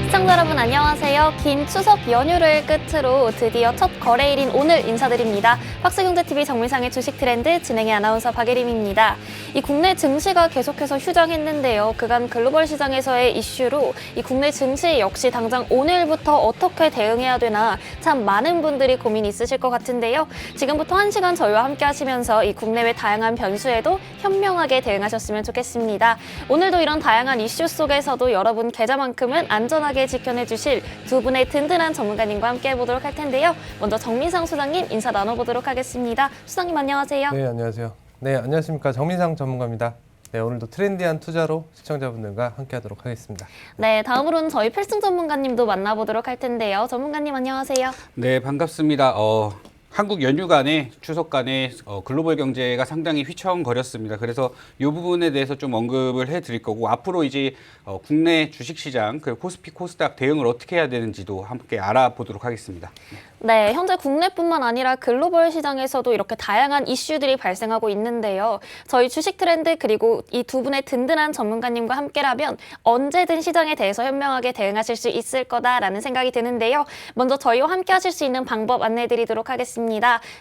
시청자 여러분 안녕하세요. 긴 추석 연휴를 끝으로 드디어 첫 거래일인 오늘 인사드립니다. 박스경제TV 정미상의 주식 트렌드 진행의 아나운서 박예림입니다. 이 국내 증시가 계속해서 휴장했는데요. 그간 글로벌 시장에서의 이슈로 이 국내 증시 역시 당장 오늘부터 어떻게 대응해야 되나 참 많은 분들이 고민이 있으실 것 같은데요. 지금부터 1시간 저희와 함께 하시면서 이 국내외 다양한 변수에도 현명하게 대응하셨으면 좋겠습니다. 오늘도 이런 다양한 이슈 속에서도 여러분 계좌만큼은 안전하게 지켜내 주실 두 분의 든든한 전문가님과 함께 해보도록 할 텐데요. 먼저 정민상 소장님 인사 나눠보도록 하겠습니다. 소장님 안녕하세요. 네, 안녕하세요. 네, 안녕하십니까. 정민상 전문가입니다. 네, 오늘도 트렌디한 투자로 시청자분들과 함께 하도록 하겠습니다. 네, 다음으로는 저희 필승 전문가님도 만나보도록 할 텐데요. 전문가님 안녕하세요. 네, 반갑습니다. 한국 연휴 간에 추석 간에 글로벌 경제가 상당히 휘청거렸습니다. 그래서 이 부분에 대해서 좀 언급을 해드릴 거고 앞으로 이제 국내 주식시장 그리고 코스피 코스닥 대응을 어떻게 해야 되는지도 함께 알아보도록 하겠습니다. 네, 현재 국내뿐만 아니라 글로벌 시장에서도 이렇게 다양한 이슈들이 발생하고 있는데요. 저희 주식 트렌드 그리고 이 두 분의 든든한 전문가님과 함께라면 언제든 시장에 대해서 현명하게 대응하실 수 있을 거다라는 생각이 드는데요. 먼저 저희와 함께 하실 수 있는 방법 안내해드리도록 하겠습니다.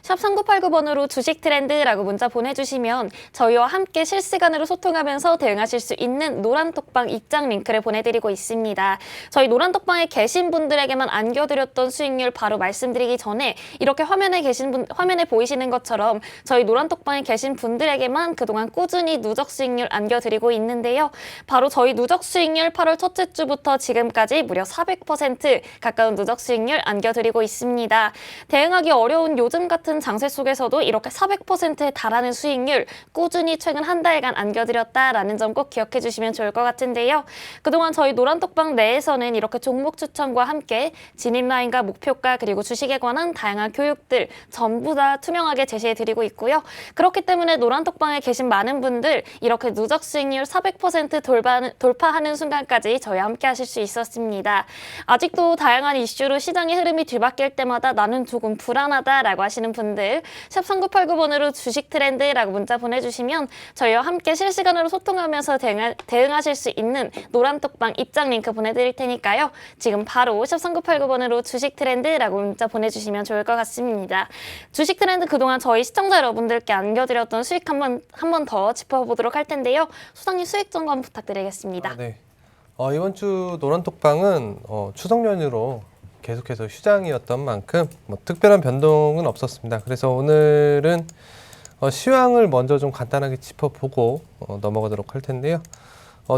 샵 3989번으로 주식 트렌드라고 문자 보내주시면 저희와 함께 실시간으로 소통하면서 대응하실 수 있는 노란톡방 입장 링크를 보내드리고 있습니다. 저희 노란톡방에 계신 분들에게만 안겨드렸던 수익률 바로 말씀드리기 전에 이렇게 화면에 보이시는 것처럼 저희 노란톡방에 계신 분들에게만 그동안 꾸준히 누적 수익률 안겨드리고 있는데요. 바로 저희 누적 수익률 8월 첫째 주부터 지금까지 무려 400% 가까운 누적 수익률 안겨드리고 있습니다. 대응하기 어려운 요즘 같은 장세 속에서도 이렇게 400%에 달하는 수익률 꾸준히 최근 한 달간 안겨드렸다라는 점 꼭 기억해 주시면 좋을 것 같은데요. 그동안 저희 노란톡방 내에서는 이렇게 종목 추천과 함께 진입라인과 목표가 그리고 주식에 관한 다양한 교육들 전부 다 투명하게 제시해드리고 있고요. 그렇기 때문에 노란톡방에 계신 많은 분들 이렇게 누적 수익률 400% 돌파하는 순간까지 저희와 함께 하실 수 있었습니다. 아직도 다양한 이슈로 시장의 흐름이 뒤바뀔 때마다 나는 조금 불안하다라고 하시는 분들 샵 3989번으로 주식 트렌드라고 문자 보내주시면 저희와 함께 실시간으로 소통하면서 대응하실 수 있는 노란톡방 입장 링크 보내드릴 테니까요. 지금 바로 샵 3989번으로 주식 트렌드라고 문자 보내주시면 좋을 것 같습니다. 주식 트렌드 그동안 저희 시청자 여러분들께 안겨드렸던 수익 한 번 더 짚어보도록 할 텐데요. 소장님 수익 점검 부탁드리겠습니다. 네. 이번 주 노란톡방은 추석 연휴로 계속해서 휴장이었던 만큼 특별한 변동은 없었습니다. 그래서 오늘은 시황을 먼저 좀 간단하게 짚어보고 넘어가도록 할 텐데요.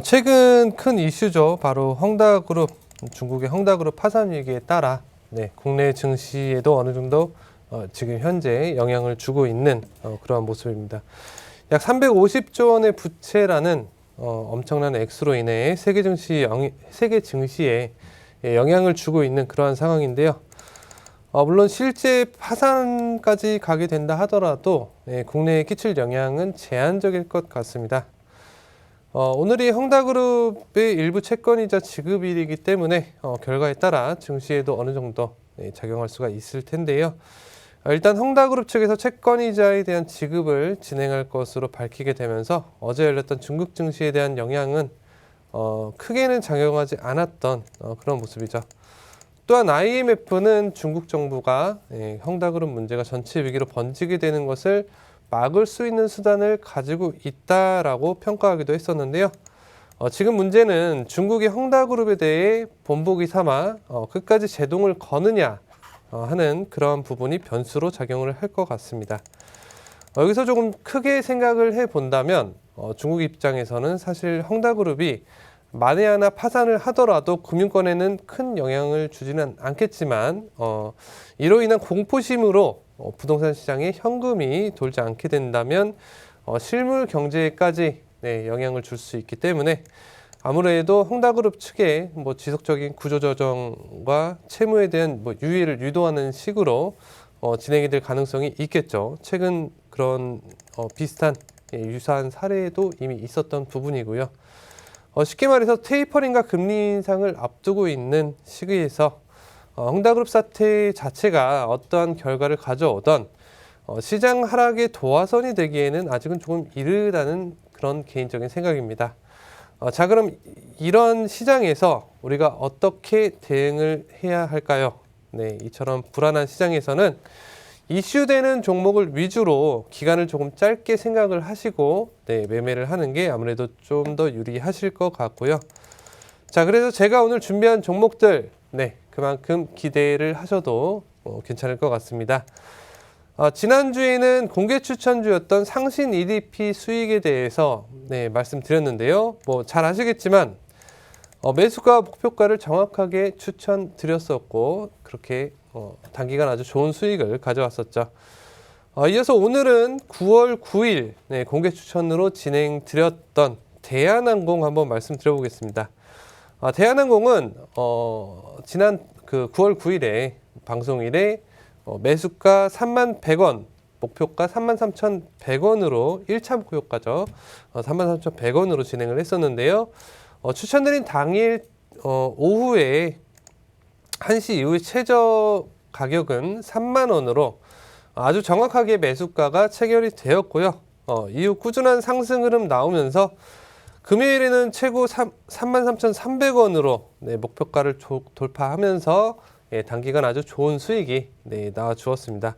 최근 큰 이슈죠. 바로 헝다그룹, 중국의 헝다그룹 파산 위기에 따라 국내 증시에도 어느 정도 지금 현재 영향을 주고 있는 그러한 모습입니다. 약 350조 원의 부채라는 엄청난 액수로 인해 세계 증시에 영향을 주고 있는 그러한 상황인데요. 물론 실제 파산까지 가게 된다 하더라도 국내에 끼칠 영향은 제한적일 것 같습니다. 오늘이 헝다그룹의 일부 채권이자 지급일이기 때문에 결과에 따라 증시에도 어느 정도 작용할 수가 있을 텐데요. 일단 헝다그룹 측에서 채권이자에 대한 지급을 진행할 것으로 밝히게 되면서 어제 열렸던 중국 증시에 대한 영향은 크게는 작용하지 않았던 그런 모습이죠. 또한 IMF는 중국 정부가 헝다그룹 문제가 전체 위기로 번지게 되는 것을 막을 수 있는 수단을 가지고 있다라고 평가하기도 했었는데요. 지금 문제는 중국이 헝다그룹에 대해 본보기 삼아 끝까지 제동을 거느냐 하는 그런 부분이 변수로 작용을 할 것 같습니다. 여기서 조금 크게 생각을 해본다면 중국 입장에서는 사실 헝다그룹이 만에 하나 파산을 하더라도 금융권에는 큰 영향을 주지는 않겠지만 이로 인한 공포심으로 부동산 시장에 현금이 돌지 않게 된다면 실물 경제에까지 영향을 줄 수 있기 때문에 아무래도 헝다그룹 측의 지속적인 구조조정과 채무에 대한 유예를 유도하는 식으로 진행이 될 가능성이 있겠죠. 최근 그런 비슷한 유사한 사례도 이미 있었던 부분이고요. 쉽게 말해서 테이퍼링과 금리 인상을 앞두고 있는 시기에서 헝다그룹 사태 자체가 어떠한 결과를 가져오던 시장 하락의 도화선이 되기에는 아직은 조금 이르다는 그런 개인적인 생각입니다. 자, 그럼 이런 시장에서 우리가 어떻게 대응을 해야 할까요? 네, 이처럼 불안한 시장에서는 이슈되는 종목을 위주로 기간을 조금 짧게 생각을 하시고 매매를 하는 게 아무래도 좀 더 유리하실 것 같고요. 자, 그래서 제가 오늘 준비한 종목들 그만큼 기대를 하셔도 괜찮을 것 같습니다. 지난주에는 공개 추천주였던 상신 EDP 수익에 대해서 말씀드렸는데요. 잘 아시겠지만 매수가 목표가를 정확하게 추천드렸었고 그렇게 단기간 아주 좋은 수익을 가져왔었죠. 이어서 오늘은 9월 9일 공개 추천으로 진행드렸던 대한항공 한번 말씀드려보겠습니다. 대한항공은 지난 그 9월 9일에 방송일에 매수가 31,100원, 목표가 33,100원으로 1차 목표가죠. 33,100원으로 진행을 했었는데요. 추천드린 당일 오후에 1시 이후에 최저 가격은 3만 원으로 아주 정확하게 매수가가 체결이 되었고요. 이후 꾸준한 상승 흐름 나오면서 금요일에는 최고 33,300원으로 목표가를 돌파하면서 단기간 아주 좋은 수익이 나와 주었습니다.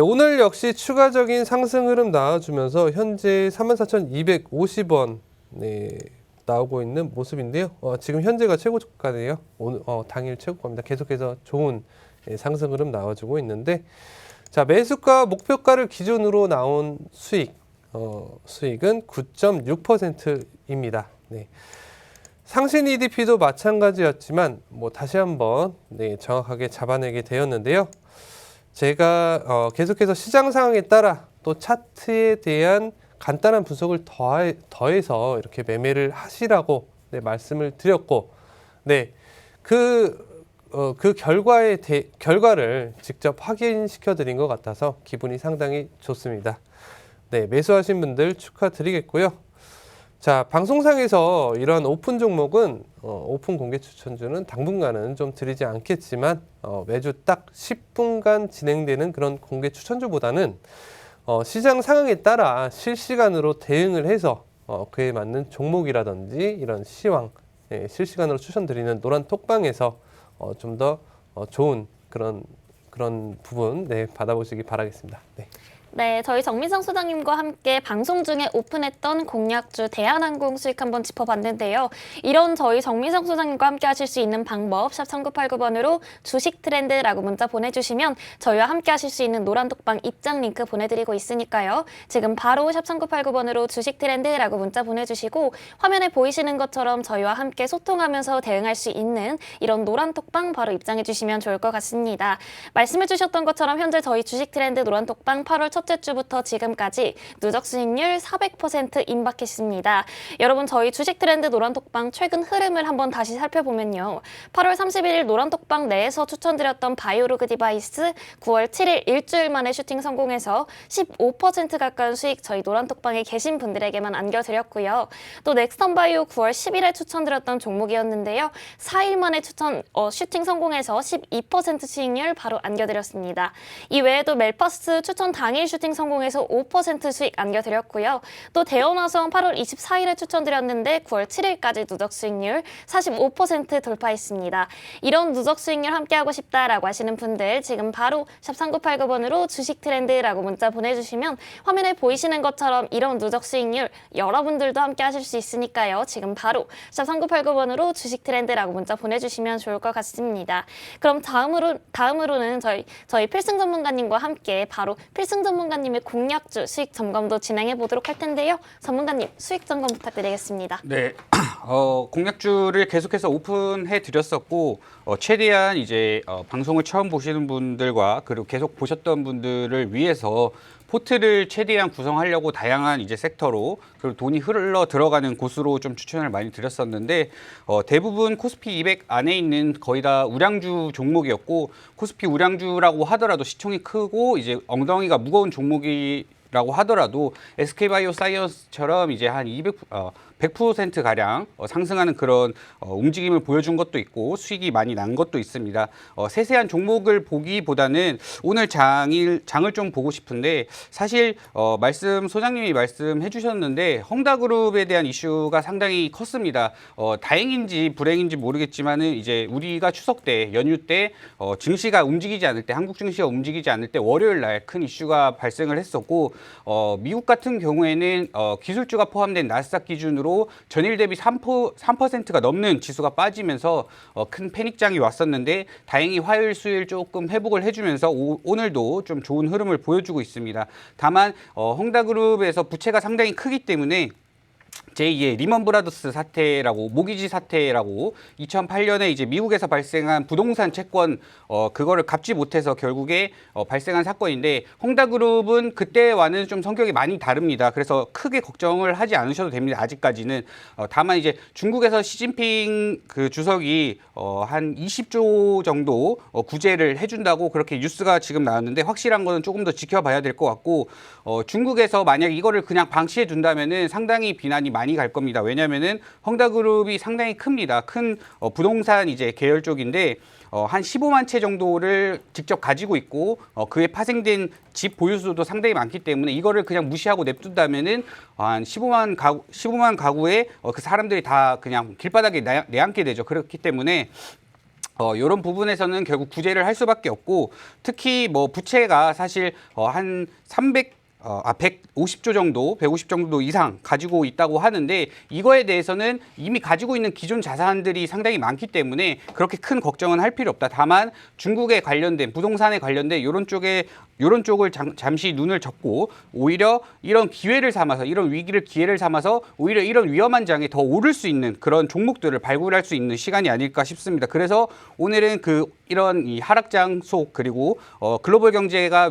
오늘 역시 추가적인 상승 흐름 나와주면서 현재 34,250원 나오고 있는 모습인데요. 지금 현재가 최고가네요. 오늘 당일 최고가입니다. 계속해서 좋은 상승 흐름 나와주고 있는데, 자, 매수가 목표가를 기준으로 나온 수익은 9.6%입니다. 상신 EDP도 마찬가지였지만 다시 한번 정확하게 잡아내게 되었는데요. 제가 계속해서 시장 상황에 따라 또 차트에 대한 간단한 분석을 더해서 이렇게 매매를 하시라고 말씀을 드렸고, 그 결과를 직접 확인시켜 드린 것 같아서 기분이 상당히 좋습니다. 매수하신 분들 축하드리겠고요. 자, 방송상에서 이런 오픈 종목은 오픈 공개 추천주는 당분간은 좀 드리지 않겠지만 매주 딱 10분간 진행되는 그런 공개 추천주보다는 시장 상황에 따라 실시간으로 대응을 해서 그에 맞는 종목이라든지 이런 시황 실시간으로 추천드리는 노란 톡방에서 좀 더 좋은 그런 부분 받아보시기 바라겠습니다. 저희 정민성 소장님과 함께 방송 중에 오픈했던 공약주 대한항공 수익 한번 짚어봤는데요. 이런 저희 정민성 소장님과 함께 하실 수 있는 방법 샵 3989번으로 주식 트렌드라고 문자 보내주시면 저희와 함께 하실 수 있는 노란톡방 입장 링크 보내드리고 있으니까요. 지금 바로 샵 3989번으로 주식 트렌드라고 문자 보내주시고 화면에 보이시는 것처럼 저희와 함께 소통하면서 대응할 수 있는 이런 노란톡방 바로 입장해 주시면 좋을 것 같습니다. 말씀해 주셨던 것처럼 현재 저희 주식 트렌드 노란톡방 8월 첫째 주부터 지금까지 누적 수익률 400% 임박했습니다. 여러분, 저희 주식 트렌드 노란톡방 최근 흐름을 한번 다시 살펴보면요. 8월 31일 노란톡방 내에서 추천드렸던 바이오로그 디바이스 9월 7일 일주일 만에 슈팅 성공해서 15% 가까운 수익 저희 노란톡방에 계신 분들에게만 안겨드렸고요. 또 넥스턴바이오 9월 10일에 추천드렸던 종목이었는데요. 4일 만에 슈팅 성공해서 12% 수익률 바로 안겨드렸습니다. 이 외에도 멜파스 추천 당일 슈팅 성공해서 5% 수익 안겨드렸고요. 또 대원화성 8월 24일에 추천드렸는데 9월 7일까지 누적 수익률 45% 돌파했습니다. 이런 누적 수익률 함께하고 싶다라고 하시는 분들 지금 바로 샵 3989번으로 주식 트렌드라고 문자 보내주시면 화면에 보이시는 것처럼 이런 누적 수익률 여러분들도 함께 하실 수 있으니까요. 지금 바로 샵 3989번으로 주식 트렌드라고 문자 보내주시면 좋을 것 같습니다. 그럼 다음으로는 저희 필승 전문가님과 함께 바로 필승 전문가님의 공약주 수익 점검도 진행해 보도록 할 텐데요. 전문가님 수익 점검 부탁드리겠습니다. 공약주를 계속해서 오픈해 드렸었고 최대한 이제 방송을 처음 보시는 분들과 그리고 계속 보셨던 분들을 위해서 포트를 최대한 구성하려고 다양한 이제 섹터로 그리고 돈이 흘러 들어가는 곳으로 좀 추천을 많이 드렸었는데 대부분 코스피 200 안에 있는 거의 다 우량주 종목이었고 코스피 우량주라고 하더라도 시총이 크고 이제 엉덩이가 무거운 종목이라고 하더라도 SK바이오사이언스처럼 이제 한 100% 가량 상승하는 그런 움직임을 보여준 것도 있고 수익이 많이 난 것도 있습니다. 세세한 종목을 보기보다는 오늘 장을 좀 보고 싶은데 사실 소장님이 말씀해 주셨는데 헝다그룹에 대한 이슈가 상당히 컸습니다. 다행인지 불행인지 모르겠지만은 이제 우리가 추석 때 연휴 때 증시가 움직이지 않을 때 한국 증시가 움직이지 않을 때 월요일 날 큰 이슈가 발생을 했었고 미국 같은 경우에는 기술주가 포함된 나스닥 기준으로 전일 대비 3%가 넘는 지수가 빠지면서 큰 패닉장이 왔었는데 다행히 화요일 수요일 조금 회복을 해주면서 오늘도 좀 좋은 흐름을 보여주고 있습니다. 다만 헝다그룹에서 부채가 상당히 크기 때문에 제2의 리먼 브라더스 사태라고 모기지 사태라고 2008년에 이제 미국에서 발생한 부동산 채권 그거를 갚지 못해서 결국에 발생한 사건인데 헝다그룹은 그때와는 좀 성격이 많이 다릅니다. 그래서 크게 걱정을 하지 않으셔도 됩니다. 아직까지는 다만 이제 중국에서 시진핑 그 주석이 한 20조 정도 구제를 해준다고 그렇게 뉴스가 지금 나왔는데 확실한 거는 조금 더 지켜봐야 될 것 같고 중국에서 만약 이거를 그냥 방치해 둔다면은 상당히 비난이 많이 갈 겁니다. 왜냐하면은 헝다그룹이 상당히 큽니다. 큰 부동산 이제 계열 쪽인데 한 15만 채 정도를 직접 가지고 있고 그에 파생된 집 보유수도 상당히 많기 때문에 이거를 그냥 무시하고 냅둔다면은 한 15만 가구에 그 사람들이 다 그냥 길바닥에 내앉게 되죠. 그렇기 때문에 이런 부분에서는 결국 구제를 할 수밖에 없고 특히 뭐 부채가 사실 한 150조 정도, 150 정도 이상 가지고 있다고 하는데 이거에 대해서는 이미 가지고 있는 기존 자산들이 상당히 많기 때문에 그렇게 큰 걱정은 할 필요 없다. 다만 중국에 관련된 부동산에 관련된 이런 쪽을 잠시 눈을 접고 오히려 이런 기회를 삼아서 이런 위기를 기회를 삼아서 오히려 이런 위험한 장에 더 오를 수 있는 그런 종목들을 발굴할 수 있는 시간이 아닐까 싶습니다. 그래서 오늘은 이런 이 하락장 속 그리고 글로벌 경제가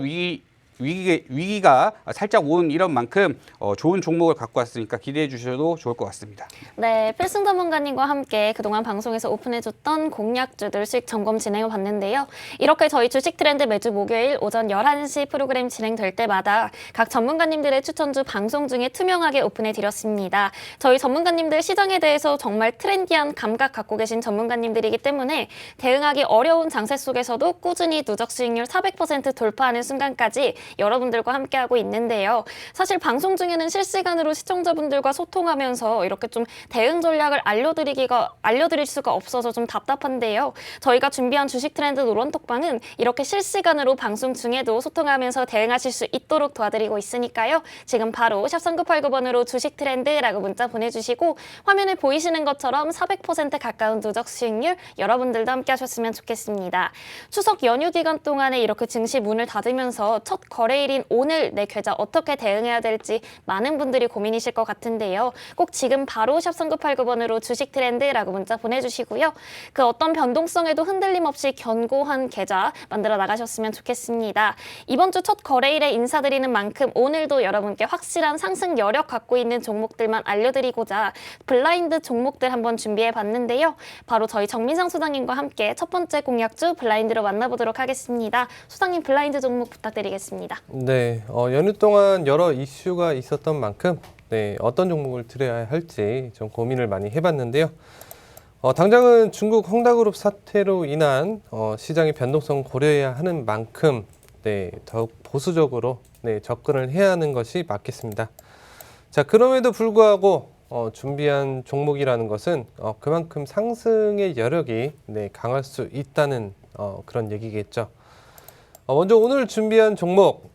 위기가 살짝 온 이런 만큼 좋은 종목을 갖고 왔으니까 기대해 주셔도 좋을 것 같습니다. 네, 필승 전문가님과 함께 그동안 방송에서 오픈해줬던 공략주들 수익 점검 진행해 봤는데요. 이렇게 저희 주식 트렌드 매주 목요일 오전 11시 프로그램 진행될 때마다 각 전문가님들의 추천주 방송 중에 투명하게 오픈해 드렸습니다. 저희 전문가님들 시장에 대해서 정말 트렌디한 감각 갖고 계신 전문가님들이기 때문에 대응하기 어려운 장세 속에서도 꾸준히 누적 수익률 400% 돌파하는 순간까지 여러분들과 함께하고 있는데요. 사실 방송 중에는 실시간으로 시청자분들과 소통하면서 이렇게 좀 대응 전략을 알려드릴 수가 없어서 좀 답답한데요. 저희가 준비한 주식 트렌드 노런톡방은 이렇게 실시간으로 방송 중에도 소통하면서 대응하실 수 있도록 도와드리고 있으니까요. 지금 바로 샵 3989번으로 주식 트렌드라고 문자 보내주시고 화면에 보이시는 것처럼 400% 가까운 누적 수익률 여러분들도 함께 하셨으면 좋겠습니다. 추석 연휴 기간 동안에 이렇게 증시 문을 닫으면서 첫 거래일인 오늘 내 계좌 어떻게 대응해야 될지 많은 분들이 고민이실 것 같은데요. 꼭 지금 바로 샵 3989번으로 주식 트렌드라고 문자 보내주시고요. 그 어떤 변동성에도 흔들림 없이 견고한 계좌 만들어 나가셨으면 좋겠습니다. 이번 주 첫 거래일에 인사드리는 만큼 오늘도 여러분께 확실한 상승 여력 갖고 있는 종목들만 알려드리고자 블라인드 종목들 한번 준비해 봤는데요. 바로 저희 정민상 소장님과 함께 첫 번째 공략주 블라인드로 만나보도록 하겠습니다. 소장님 블라인드 종목 부탁드리겠습니다. 네, 연휴 동안 여러 이슈가 있었던 만큼 어떤 종목을 들여야 할지 좀 고민을 많이 해봤는데요. 당장은 중국 헝다그룹 사태로 인한 시장의 변동성 고려해야 하는 만큼 더욱 보수적으로 접근을 해야 하는 것이 맞겠습니다. 자, 그럼에도 불구하고 준비한 종목이라는 것은 그만큼 상승의 여력이 강할 수 있다는 그런 얘기겠죠. 먼저 오늘 준비한 종목,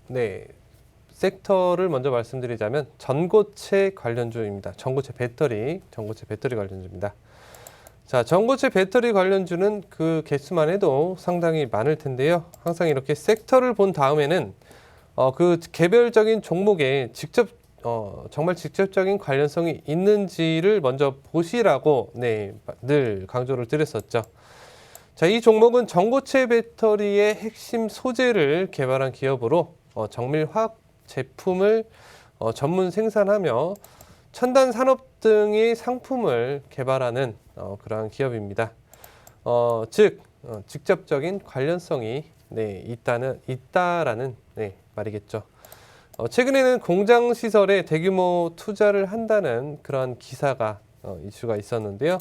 섹터를 먼저 말씀드리자면 전고체 관련주입니다. 전고체 배터리 관련주입니다. 자, 전고체 배터리 관련주는 그 개수만 해도 상당히 많을 텐데요. 항상 이렇게 섹터를 본 다음에는 그 개별적인 종목에 정말 직접적인 관련성이 있는지를 먼저 보시라고 늘 강조를 드렸었죠. 자, 이 종목은 전고체 배터리의 핵심 소재를 개발한 기업으로 정밀화학 제품을 전문 생산하며 첨단 산업 등의 상품을 개발하는 그러한 기업입니다. 즉 직접적인 관련성이 있다라는 말이겠죠. 최근에는 공장 시설에 대규모 투자를 한다는 그런 기사가 이슈가 있었는데요.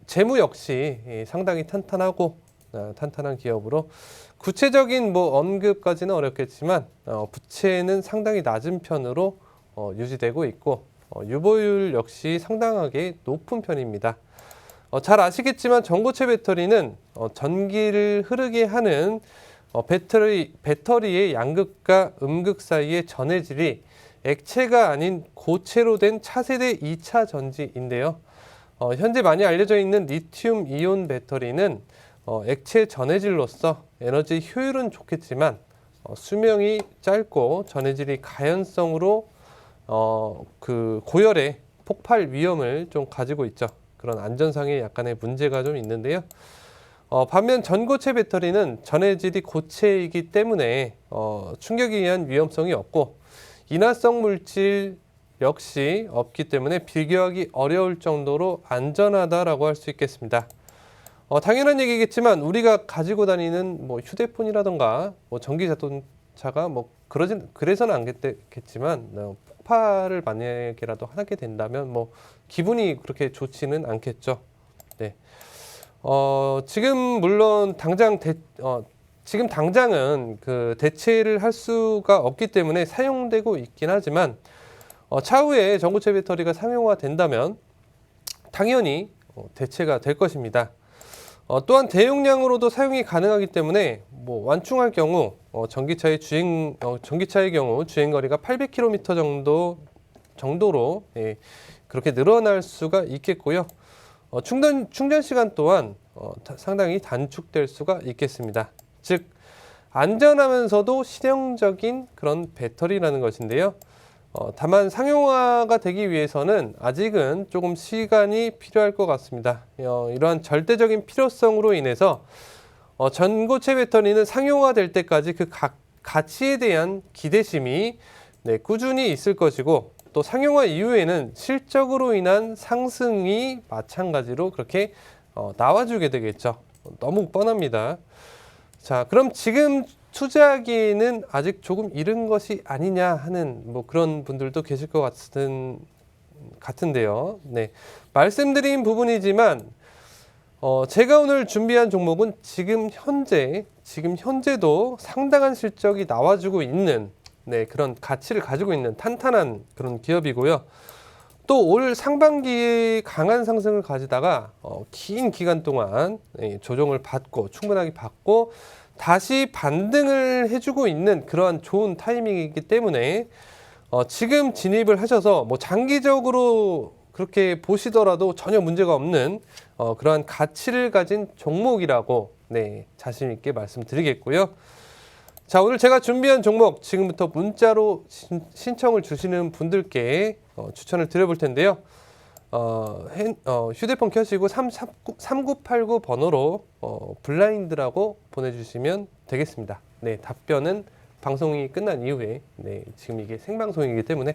재무 역시 상당히 탄탄한 기업으로 구체적인 언급까지는 어렵겠지만 부채는 상당히 낮은 편으로 유지되고 있고 유보율 역시 상당하게 높은 편입니다. 잘 아시겠지만 전고체 배터리는 전기를 흐르게 하는 배터리의 양극과 음극 사이의 전해질이 액체가 아닌 고체로 된 차세대 2차 전지인데요. 현재 많이 알려져 있는 리튬 이온 배터리는 액체 전해질로서 에너지 효율은 좋겠지만 수명이 짧고 전해질이 가연성으로 그 고열의 폭발 위험을 좀 가지고 있죠. 그런 안전상의 약간의 문제가 좀 있는데요. 반면 전고체 배터리는 전해질이 고체이기 때문에 충격에 의한 위험성이 없고 인화성 물질 역시 없기 때문에 비교하기 어려울 정도로 안전하다라고 할 수 있겠습니다. 당연한 얘기겠지만 우리가 가지고 다니는 휴대폰이라던가 전기 자동차가 그래서는 안 됐겠지만 폭발을 만약에라도 하게 된다면 기분이 그렇게 좋지는 않겠죠. 네. 지금 물론 지금 당장은 그 대체를 할 수가 없기 때문에 사용되고 있긴 하지만 차후에 전고체 배터리가 상용화된다면 당연히 대체가 될 것입니다. 또한 대용량으로도 사용이 가능하기 때문에 완충할 경우 전기차의 경우 주행거리가 800km 정도로 그렇게 늘어날 수가 있겠고요. 충전 시간 또한 상당히 단축될 수가 있겠습니다. 즉 안전하면서도 실용적인 그런 배터리라는 것인데요. 다만 상용화가 되기 위해서는 아직은 조금 시간이 필요할 것 같습니다. 이러한 절대적인 필요성으로 인해서 전고체 배터리는 상용화될 때까지 그 가치에 대한 기대심이 꾸준히 있을 것이고 또 상용화 이후에는 실적으로 인한 상승이 마찬가지로 그렇게 나와주게 되겠죠. 너무 뻔합니다. 자, 그럼 지금 투자하기에는 아직 조금 이른 것이 아니냐 하는 그런 분들도 계실 것 같은데요. 네, 말씀드린 부분이지만 제가 오늘 준비한 종목은 지금 현재도 상당한 실적이 나와주고 있는 그런 가치를 가지고 있는 탄탄한 그런 기업이고요. 또 올 상반기에 강한 상승을 가지다가 긴 기간 동안 조정을 충분하게 받고 다시 반등을 해주고 있는 그러한 좋은 타이밍이기 때문에 지금 진입을 하셔서 장기적으로 그렇게 보시더라도 전혀 문제가 없는 그러한 가치를 가진 종목이라고 자신 있게 말씀드리겠고요. 자, 오늘 제가 준비한 종목 지금부터 문자로 신청을 주시는 분들께 추천을 드려볼 텐데요. 휴대폰 켜시고 3989 번호로 블라인드라고 보내주시면 되겠습니다. 네, 답변은 방송이 끝난 이후에 지금 이게 생방송이기 때문에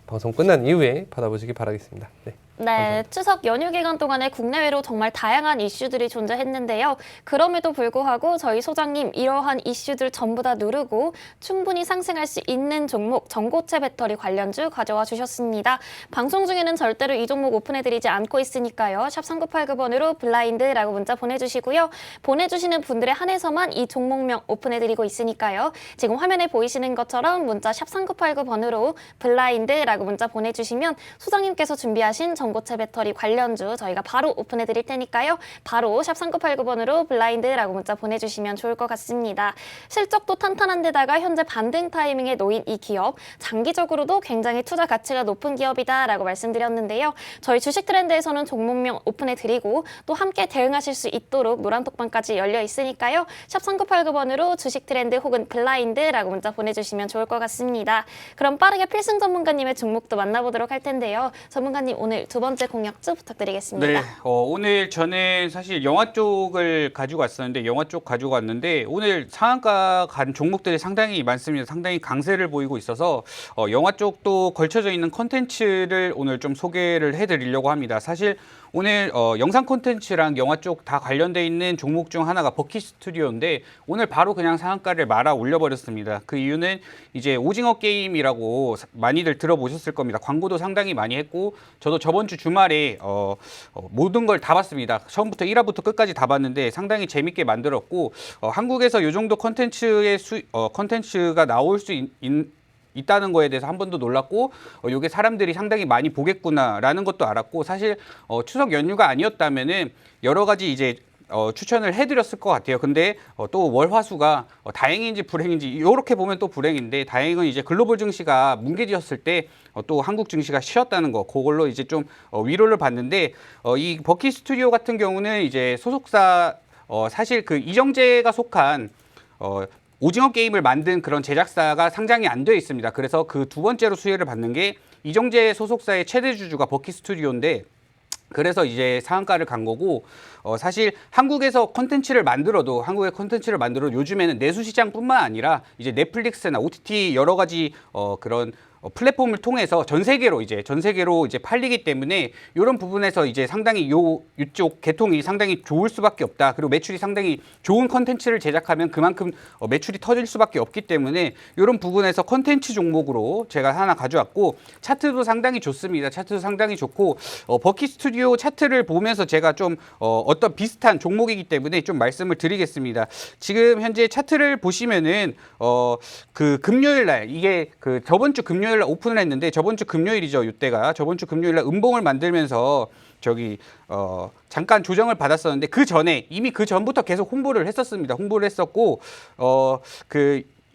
방송 끝난 이후에 받아보시기 바라겠습니다. 네. 네, 추석 연휴 기간 동안에 국내외로 정말 다양한 이슈들이 존재했는데요. 그럼에도 불구하고 저희 소장님 이러한 이슈들 전부 다 누르고 충분히 상승할 수 있는 종목 전고체 배터리 관련주 가져와 주셨습니다. 방송 중에는 절대로 이 종목 오픈해드리지 않고 있으니까요. 샵 3989번으로 블라인드라고 문자 보내주시고요. 보내주시는 분들에 한해서만 이 종목명 오픈해드리고 있으니까요. 지금 화면에 보이시는 것처럼 문자 샵 3989번으로 블라인드라고 문자 보내주시면 소장님께서 준비하신 전고체 배터리 관련주 저희가 바로 오픈해 드릴 테니까요. 바로 샵 3989번으로 블라인드라고 문자 보내주시면 좋을 것 같습니다. 실적도 탄탄한 데다가 현재 반등 타이밍에 놓인 이 기업 장기적으로도 굉장히 투자 가치가 높은 기업이다라고 말씀드렸는데요. 저희 주식 트렌드에서는 종목명 오픈해 드리고 또 함께 대응하실 수 있도록 노란톡방까지 열려 있으니까요. 샵 3989번으로 주식 트렌드 혹은 블라인드라고 문자 보내주시면 좋을 것 같습니다. 그럼 빠르게 필승 전문가님의 종목도 만나보도록 할 텐데요. 전문가님 오늘 두 번째 공략주 부탁드리겠습니다. 네, 오늘 저는 사실 영화 쪽을 가지고 왔었는데 오늘 상한가 간 종목들이 상당히 많습니다. 상당히 강세를 보이고 있어서 영화 쪽도 걸쳐져 있는 컨텐츠를 오늘 좀 소개를 해드리려고 합니다. 사실 오늘 영상 콘텐츠랑 영화 쪽 다 관련돼 있는 종목 중 하나가 버킷 스튜디오인데 오늘 바로 그냥 상한가를 말아 올려버렸습니다. 그 이유는 이제 오징어 게임이라고 많이들 들어보셨을 겁니다. 광고도 상당히 많이 했고 저도 저번 주 주말에 모든 걸 다 봤습니다. 처음부터 1화부터 끝까지 다 봤는데 상당히 재밌게 만들었고 한국에서 이 정도 컨텐츠가 나올 수 있다는 거에 대해서 한 번도 놀랐고 이게 사람들이 상당히 많이 보겠구나라는 것도 알았고 사실 추석 연휴가 아니었다면은 여러 가지 이제 추천을 해드렸을 것 같아요. 근데 또 월화수가 다행인지 불행인지 이렇게 보면 또 불행인데 다행은 이제 글로벌 증시가 뭉개졌을 때 또 한국 증시가 쉬었다는 거 그걸로 이제 좀 위로를 받는데 이 버킷 스튜디오 같은 경우는 이제 소속사 사실 그 이정재가 속한 오징어 게임을 만든 그런 제작사가 상장이 안 되어 있습니다. 그래서 그 두 번째로 수혜를 받는 게 이정재 소속사의 최대 주주가 버킷 스튜디오인데 그래서 이제 상한가를 간 거고 사실 한국에서 콘텐츠를 만들어도 요즘에는 내수 시장뿐만 아니라 이제 넷플릭스나 OTT 여러 가지 그런 플랫폼을 통해서 전 세계로 이제 팔리기 때문에 이런 부분에서 이제 상당히 이쪽 계통이 상당히 좋을 수밖에 없다. 그리고 매출이 상당히 좋은 컨텐츠를 제작하면 그만큼 매출이 터질 수밖에 없기 때문에 이런 부분에서 컨텐츠 종목으로 제가 하나 가져왔고 차트도 상당히 좋습니다. 차트도 상당히 좋고 버킷 스튜디오 차트를 보면서 제가 좀 어떤 비슷한 종목이기 때문에 좀 말씀을 드리겠습니다. 지금 현재 차트를 보시면은 그 금요일 날 이게 그 저번 주 금요일 날 오픈을 했는데 저번 주 금요일이죠. 이때가 저번 주 금요일 날 음봉을 만들면서 잠깐 조정을 받았었는데 그 전에 이미 그 전부터 계속 홍보를 했었습니다. 홍보를 했었고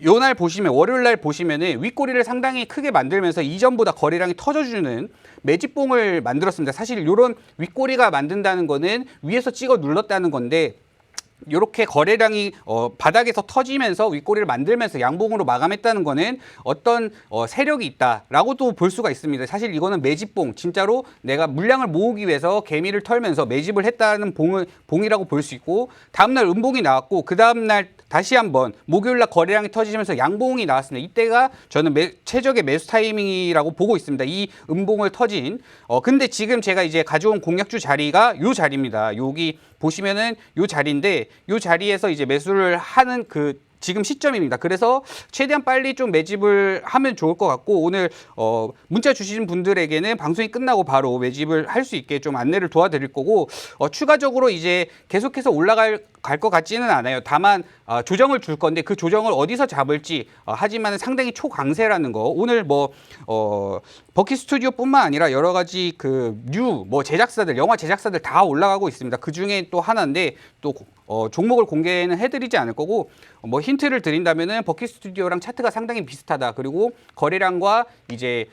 요날 보시면 월요일 날 보시면은 윗꼬리를 상당히 크게 만들면서 이전보다 거래량이 터져주는 매집봉을 만들었습니다. 사실 이런 윗꼬리가 만든다는 거는 위에서 찍어 눌렀다는 건데 이렇게 거래량이 바닥에서 터지면서 윗꼬리를 만들면서 양봉으로 마감했다는 거는 어떤 세력이 있다라고도 볼 수가 있습니다. 사실 이거는 매집봉, 진짜로 내가 물량을 모으기 위해서 개미를 털면서 매집을 했다는 봉이라고 볼 수 있고 다음날 음봉이 나왔고 그 다음날 다시 한번 목요일날 거래량이 터지면서 양봉이 나왔습니다. 이때가 저는 최적의 매수 타이밍이라고 보고 있습니다. 이 음봉을 터진 근데 지금 제가 이제 가져온 공략주 자리가 요 자리입니다. 여기 보시면은 요 자리인데 요 자리에서 이제 매수를 하는 그 지금 시점입니다. 그래서 최대한 빨리 좀 매집을 하면 좋을 것 같고 오늘 문자 주신 분들에게는 방송이 끝나고 바로 매집을 할 수 있게 좀 안내를 도와드릴 거고 추가적으로 이제 계속해서 올라갈 것 같지는 않아요. 다만 조정을 줄 건데 그 조정을 어디서 잡을지 하지만 상당히 초강세라는 거 오늘 버킷 스튜디오뿐만 아니라 여러 가지 제작사들 영화 제작사들 다 올라가고 있습니다. 그 중에 또 하나인데 또 종목을 공개는 해드리지 않을 거고 힌트를 드린다면은 버킷 스튜디오랑 차트가 상당히 비슷하다. 그리고 거래량과 이제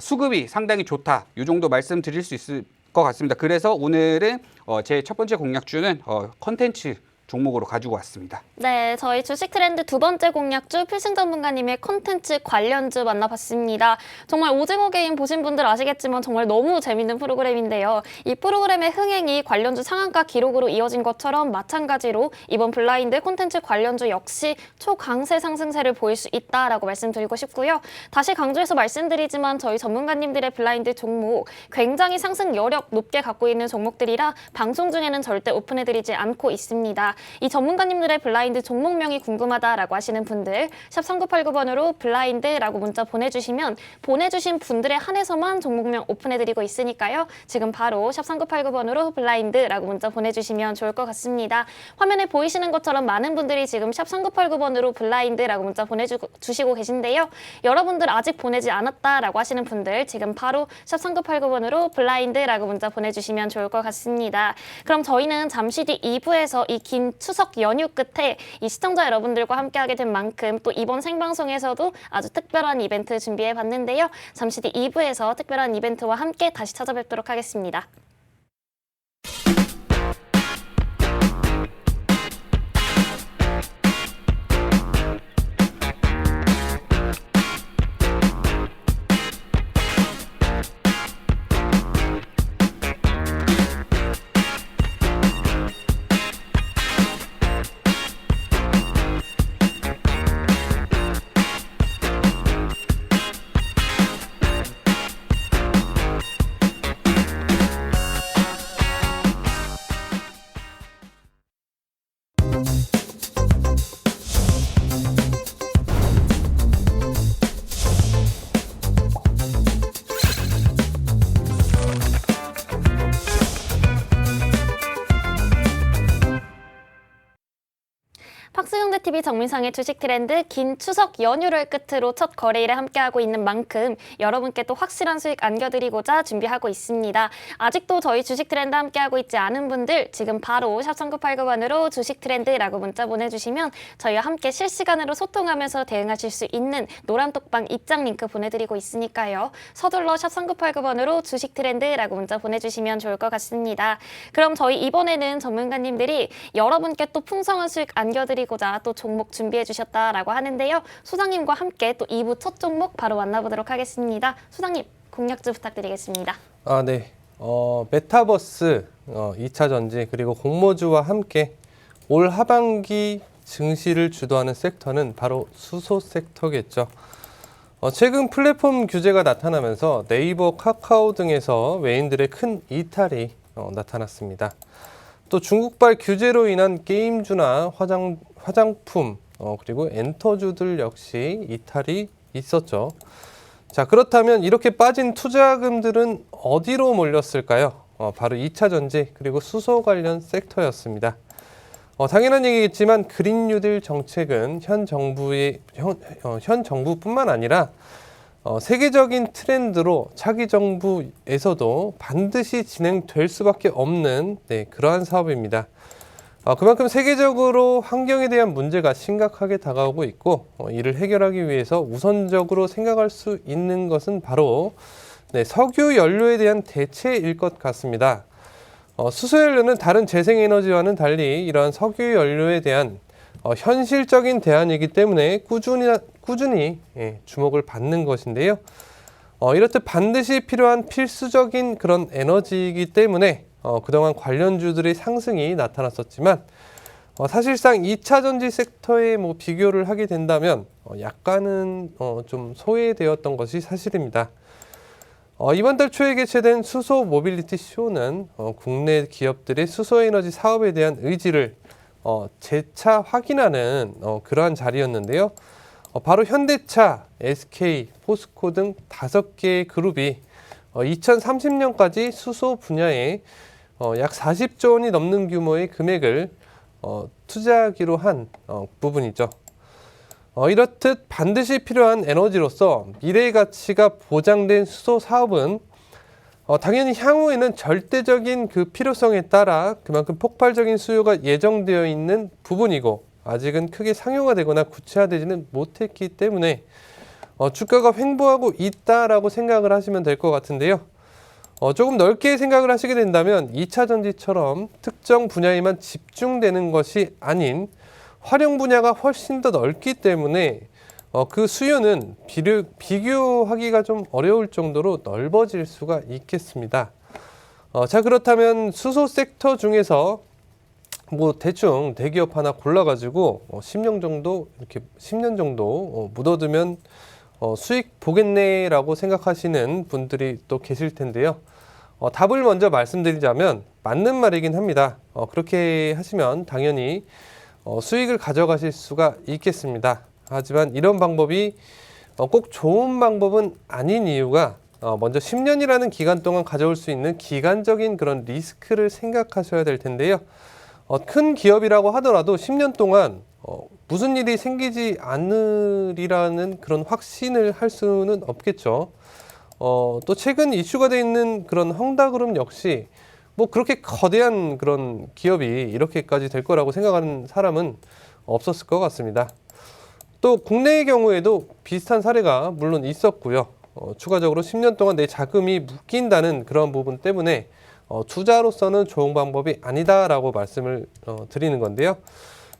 수급이 상당히 좋다. 이 정도 말씀드릴 수 있을 것 같습니다. 그래서 오늘은 제 첫 번째 공략주는 컨텐츠 종목으로 가지고 왔습니다. 네, 저희 주식 트렌드 두 번째 공략주 필승 전문가님의 콘텐츠 관련주 만나봤습니다. 정말 오징어 게임 보신 분들 아시겠지만 정말 너무 재밌는 프로그램인데요. 이 프로그램의 흥행이 관련주 상한가 기록으로 이어진 것처럼 마찬가지로 이번 블라인드 콘텐츠 관련주 역시 초강세 상승세를 보일 수 있다라고 말씀드리고 싶고요. 다시 강조해서 말씀드리지만 저희 전문가님들의 블라인드 종목 굉장히 상승 여력 높게 갖고 있는 종목들이라 방송 중에는 절대 오픈해드리지 않고 있습니다. 이 전문가님들의 블라인드 종목명이 궁금하다라고 하시는 분들 샵 3989번으로 블라인드라고 문자 보내주시면 보내주신 분들에 한해서만 종목명 오픈해드리고 있으니까요. 지금 바로 샵 3989번으로 블라인드라고 문자 보내주시면 좋을 것 같습니다. 화면에 보이시는 것처럼 많은 분들이 지금 샵 3989번으로 블라인드라고 문자 보내주시고 계신데요. 여러분들 아직 보내지 않았다라고 하시는 분들 지금 바로 샵 3989번으로 블라인드라고 문자 보내주시면 좋을 것 같습니다. 그럼 저희는 잠시 뒤 2부에서 이 긴 추석 연휴 끝에 이 시청자 여러분들과 함께하게 된 만큼 또 이번 생방송에서도 아주 특별한 이벤트 준비해봤는데요. 잠시 뒤 2부에서 특별한 이벤트와 함께 다시 찾아뵙도록 하겠습니다. 빅데이터TV 정민상의 주식 트렌드 긴 추석 연휴를 끝으로 첫 거래일에 함께하고 있는 만큼 여러분께 또 확실한 수익 안겨드리고자 준비하고 있습니다. 아직도 저희 주식 트렌드 함께하고 있지 않은 분들 지금 바로 샵 3989번으로 주식 트렌드라고 문자 보내주시면 저희와 함께 실시간으로 소통하면서 대응하실 수 있는 노란톡방 입장 링크 보내드리고 있으니까요. 서둘러 샵 3989번으로 주식 트렌드라고 문자 보내주시면 좋을 것 같습니다. 그럼 저희 이번에는 전문가님들이 여러분께 또 풍성한 수익 안겨드리고자 또 종목 준비해 주셨다라고 하는데요. 소장님과 함께 또 2부 첫 종목 바로 만나보도록 하겠습니다. 소장님 공략주 부탁드리겠습니다. 네. 메타버스 2차 전지 그리고 공모주와 함께 올 하반기 증시를 주도하는 섹터는 바로 수소 섹터겠죠. 최근 플랫폼 규제가 나타나면서 네이버, 카카오 등에서 외인들의 큰 이탈이 나타났습니다. 또 중국발 규제로 인한 게임주나 화장품 그리고 엔터주들 역시 이탈이 있었죠. 자, 그렇다면 이렇게 빠진 투자금들은 어디로 몰렸을까요? 바로 2차 전지 그리고 수소 관련 섹터였습니다. 당연한 얘기겠지만 그린 뉴딜 정책은 현 정부뿐만 아니라 세계적인 트렌드로 차기 정부에서도 반드시 진행될 수밖에 없는 그러한 사업입니다. 그만큼 세계적으로 환경에 대한 문제가 심각하게 다가오고 있고 이를 해결하기 위해서 우선적으로 생각할 수 있는 것은 바로 석유 연료에 대한 대체일 것 같습니다. 수소연료는 다른 재생에너지와는 달리 이러한 석유 연료에 대한 현실적인 대안이기 때문에 꾸준히 주목을 받는 것인데요. 이렇듯 반드시 필요한 필수적인 그런 에너지이기 때문에 그동안 관련주들의 상승이 나타났었지만 사실상 2차 전지 섹터에 비교를 하게 된다면 약간은 좀 소외되었던 것이 사실입니다. 이번 달 초에 개최된 수소 모빌리티 쇼는 국내 기업들의 수소에너지 사업에 대한 의지를 재차 확인하는 그러한 자리였는데요. 바로 현대차, SK, 포스코 등 5개의 그룹이 2030년까지 수소 분야에 약 40조 원이 넘는 규모의 금액을 투자하기로 한 부분이죠. 이렇듯 반드시 필요한 에너지로서 미래의 가치가 보장된 수소 사업은 당연히 향후에는 절대적인 그 필요성에 따라 그만큼 폭발적인 수요가 예정되어 있는 부분이고 아직은 크게 상용화되거나 구체화되지는 못했기 때문에 주가가 횡보하고 있다라고 생각을 하시면 될 것 같은데요. 조금 넓게 생각을 하시게 된다면 2차 전지처럼 특정 분야에만 집중되는 것이 아닌 활용 분야가 훨씬 더 넓기 때문에 그 수요는 비교하기가 좀 어려울 정도로 넓어질 수가 있겠습니다. 자, 그렇다면 수소 섹터 중에서 대충 대기업 하나 골라가지고 10년 정도 묻어두면 수익 보겠네라고 생각하시는 분들이 또 계실 텐데요. 답을 먼저 말씀드리자면 맞는 말이긴 합니다. 그렇게 하시면 당연히 수익을 가져가실 수가 있겠습니다. 하지만 이런 방법이 꼭 좋은 방법은 아닌 이유가 먼저 10년이라는 기간 동안 가져올 수 있는 기간적인 그런 리스크를 생각하셔야 될 텐데요. 큰 기업이라고 하더라도 10년 동안 무슨 일이 생기지 않으리라는 그런 확신을 할 수는 없겠죠. 또 최근 이슈가 되어 있는 그런 헝다그룹 역시 그렇게 거대한 그런 기업이 이렇게까지 될 거라고 생각하는 사람은 없었을 것 같습니다. 또 국내의 경우에도 비슷한 사례가 물론 있었고요. 추가적으로 10년 동안 내 자금이 묶인다는 그런 부분 때문에 투자로서는 좋은 방법이 아니다라고 말씀을 드리는 건데요.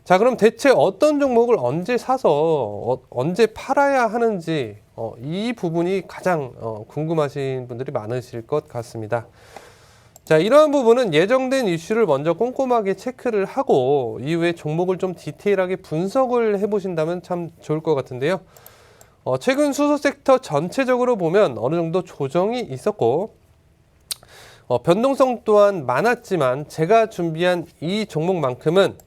자, 그럼 대체 어떤 종목을 언제 사서 언제 팔아야 하는지 이 부분이 가장 궁금하신 분들이 많으실 것 같습니다. 자, 이러한 부분은 예정된 이슈를 먼저 꼼꼼하게 체크를 하고 이후에 종목을 좀 디테일하게 분석을 해보신다면 참 좋을 것 같은데요. 최근 수소 섹터 전체적으로 보면 어느 정도 조정이 있었고 변동성 또한 많았지만 제가 준비한 이 종목만큼은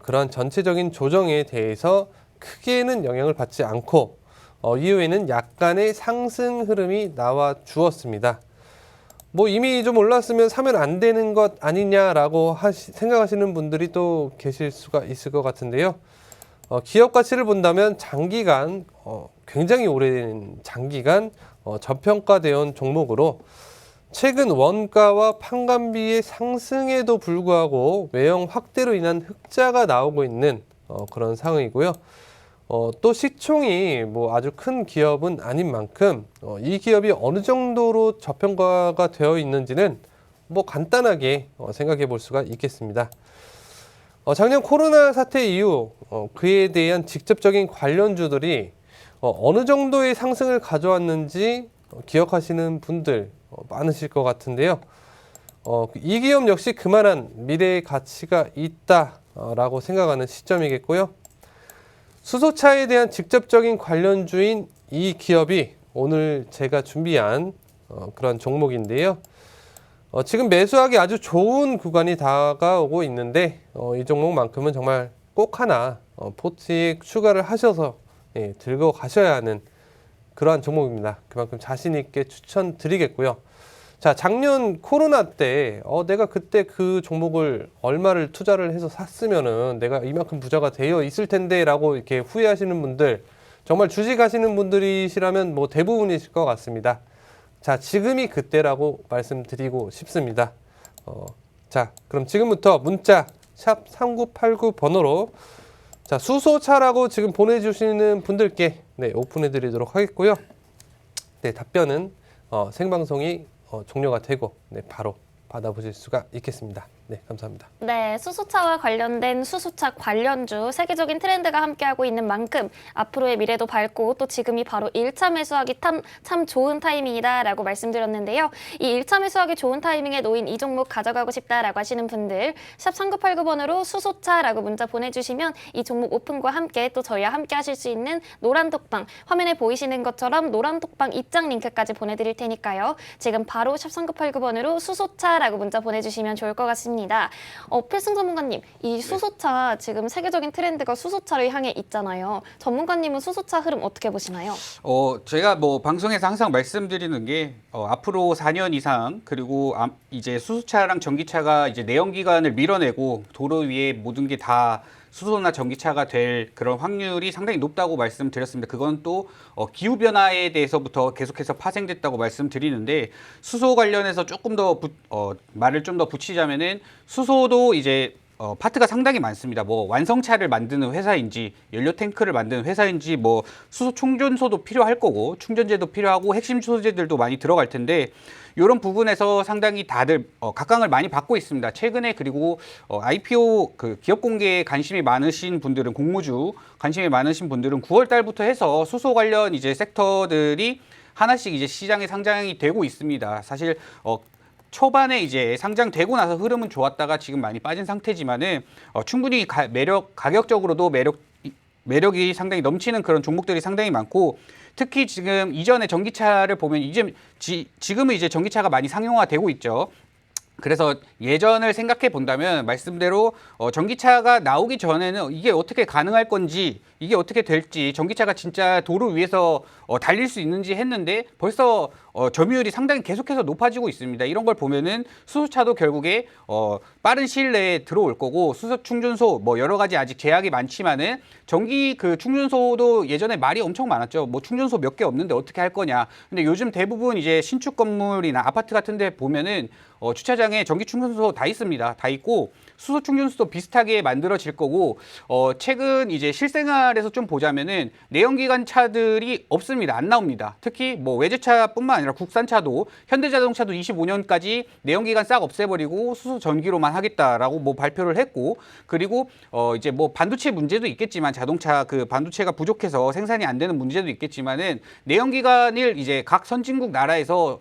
그런 전체적인 조정에 대해서 크게는 영향을 받지 않고 이후에는 약간의 상승 흐름이 나와 주었습니다. 이미 좀 올랐으면 사면 안 되는 것 아니냐라고 생각하시는 분들이 또 계실 수가 있을 것 같은데요. 기업 가치를 본다면 장기간 굉장히 오랜 장기간 저평가되어 온 종목으로 최근 원가와 판관비의 상승에도 불구하고 매형 확대로 인한 흑자가 나오고 있는 그런 상황이고요. 또 시총이 뭐 아주 큰 기업은 아닌 만큼 이 기업이 어느 정도로 저평가가 되어 있는지는 뭐 간단하게 생각해 볼 수가 있겠습니다. 작년 코로나 사태 이후 그에 대한 직접적인 관련주들이 어느 정도의 상승을 가져왔는지 기억하시는 분들 많으실 것 같은데요. 이 기업 역시 그만한 미래의 가치가 있다라고 생각하는 시점이겠고요. 수소차에 대한 직접적인 관련주인 이 기업이 오늘 제가 준비한 그런 종목인데요. 지금 매수하기 아주 좋은 구간이 다가오고 있는데 이 종목만큼은 정말 꼭 하나 포트에 추가를 하셔서 들고 가셔야 하는 그러한 종목입니다. 그만큼 자신 있게 추천드리겠고요. 자, 작년 코로나 때 내가 그때 그 종목을 얼마를 투자를 해서 샀으면은 내가 이만큼 부자가 되어 있을 텐데라고 이렇게 후회하시는 분들, 정말 주식하시는 분들이시라면 뭐 대부분이실 것 같습니다. 자, 지금이 그때라고 말씀드리고 싶습니다. 자, 그럼 지금부터 문자 샵 3989 번호로 자, 수소차라고 지금 보내주시는 분들께 오픈해 드리도록 하겠고요. 네, 답변은 생방송이 종료가 되고 바로 받아보실 수가 있겠습니다. 네, 감사합니다. 네, 수소차와 관련된 수소차 관련주 세계적인 트렌드가 함께하고 있는 만큼 앞으로의 미래도 밝고 또 지금이 바로 1차 매수하기 참 좋은 타이밍이다라고 말씀드렸는데요. 이 1차 매수하기 좋은 타이밍에 놓인 이 종목 가져가고 싶다라고 하시는 분들 샵 3989번으로 수소차라고 문자 보내주시면 이 종목 오픈과 함께 또 저희와 함께 하실 수 있는 노란 톡방, 화면에 보이시는 것처럼 노란 톡방 입장 링크까지 보내드릴 테니까요. 지금 바로 샵 3989번으로 수소차라고 문자 보내주시면 좋을 것 같습니다. 필승 전문가님, 이 수소차 지금 세계적인 트렌드가 수소차를 향해 있잖아요. 전문가님은 수소차 흐름 어떻게 보시나요? 제가 뭐 방송에서 항상 말씀드리는 게 앞으로 4년 이상 그리고 이제 수소차랑 전기차가 이제 내연기관을 밀어내고 도로 위에 모든 게 다 수소나 전기차가 될 그런 확률이 상당히 높다고 말씀드렸습니다. 그건 또 기후변화에 대해서부터 계속해서 파생됐다고 말씀드리는데 수소 관련해서 조금 더 말을 좀 더 붙이자면은 수소도 이제 파트가 상당히 많습니다. 뭐 완성차를 만드는 회사인지 연료 탱크를 만드는 회사인지 뭐 수소 충전소도 필요할 거고 충전재도 필요하고 핵심 소재들도 많이 들어갈 텐데 이런 부분에서 상당히 다들 각광을 많이 받고 있습니다. 최근에 그리고 IPO 그 기업 공개에 관심이 많으신 분들은 공모주 관심이 많으신 분들은 9월 달부터 해서 수소 관련 이제 섹터들이 하나씩 이제 시장에 상장이 되고 있습니다. 사실 초반에 이제 상장되고 나서 흐름은 좋았다가 지금 많이 빠진 상태지만은 충분히 가격적으로도 매력이 상당히 넘치는 그런 종목들이 상당히 많고 특히 지금 이전에 전기차를 보면 지금은 이제 전기차가 많이 상용화되고 있죠. 그래서 예전을 생각해 본다면 말씀대로 전기차가 나오기 전에는 이게 어떻게 가능할 건지 이게 어떻게 될지 전기차가 진짜 도로 위에서 달릴 수 있는지 했는데 벌써 점유율이 상당히 계속해서 높아지고 있습니다. 이런 걸 보면은 수소차도 결국에 빠른 시일 내에 들어올 거고 수소 충전소 뭐 여러 가지 아직 제약이 많지만은 전기 그 충전소도 예전에 말이 엄청 많았죠. 뭐 충전소 몇 개 없는데 어떻게 할 거냐. 근데 요즘 대부분 이제 신축 건물이나 아파트 같은 데 보면은 주차장에 전기 충전소 다 있습니다. 다 있고 수소 충전소도 비슷하게 만들어질 거고 최근 이제 실생활에서 좀 보자면은 내연기관 차들이 없습니다. 안 나옵니다. 특히 뭐 외제차뿐만 아니라 국산차도 현대자동차도 25년까지 내연기관 싹 없애버리고 수소 전기로만 하겠다라고 뭐 발표를 했고 그리고 이제 뭐 반도체 문제도 있겠지만 자동차 그 반도체가 부족해서 생산이 안 되는 문제도 있겠지만은 내연기관을 이제 각 선진국 나라에서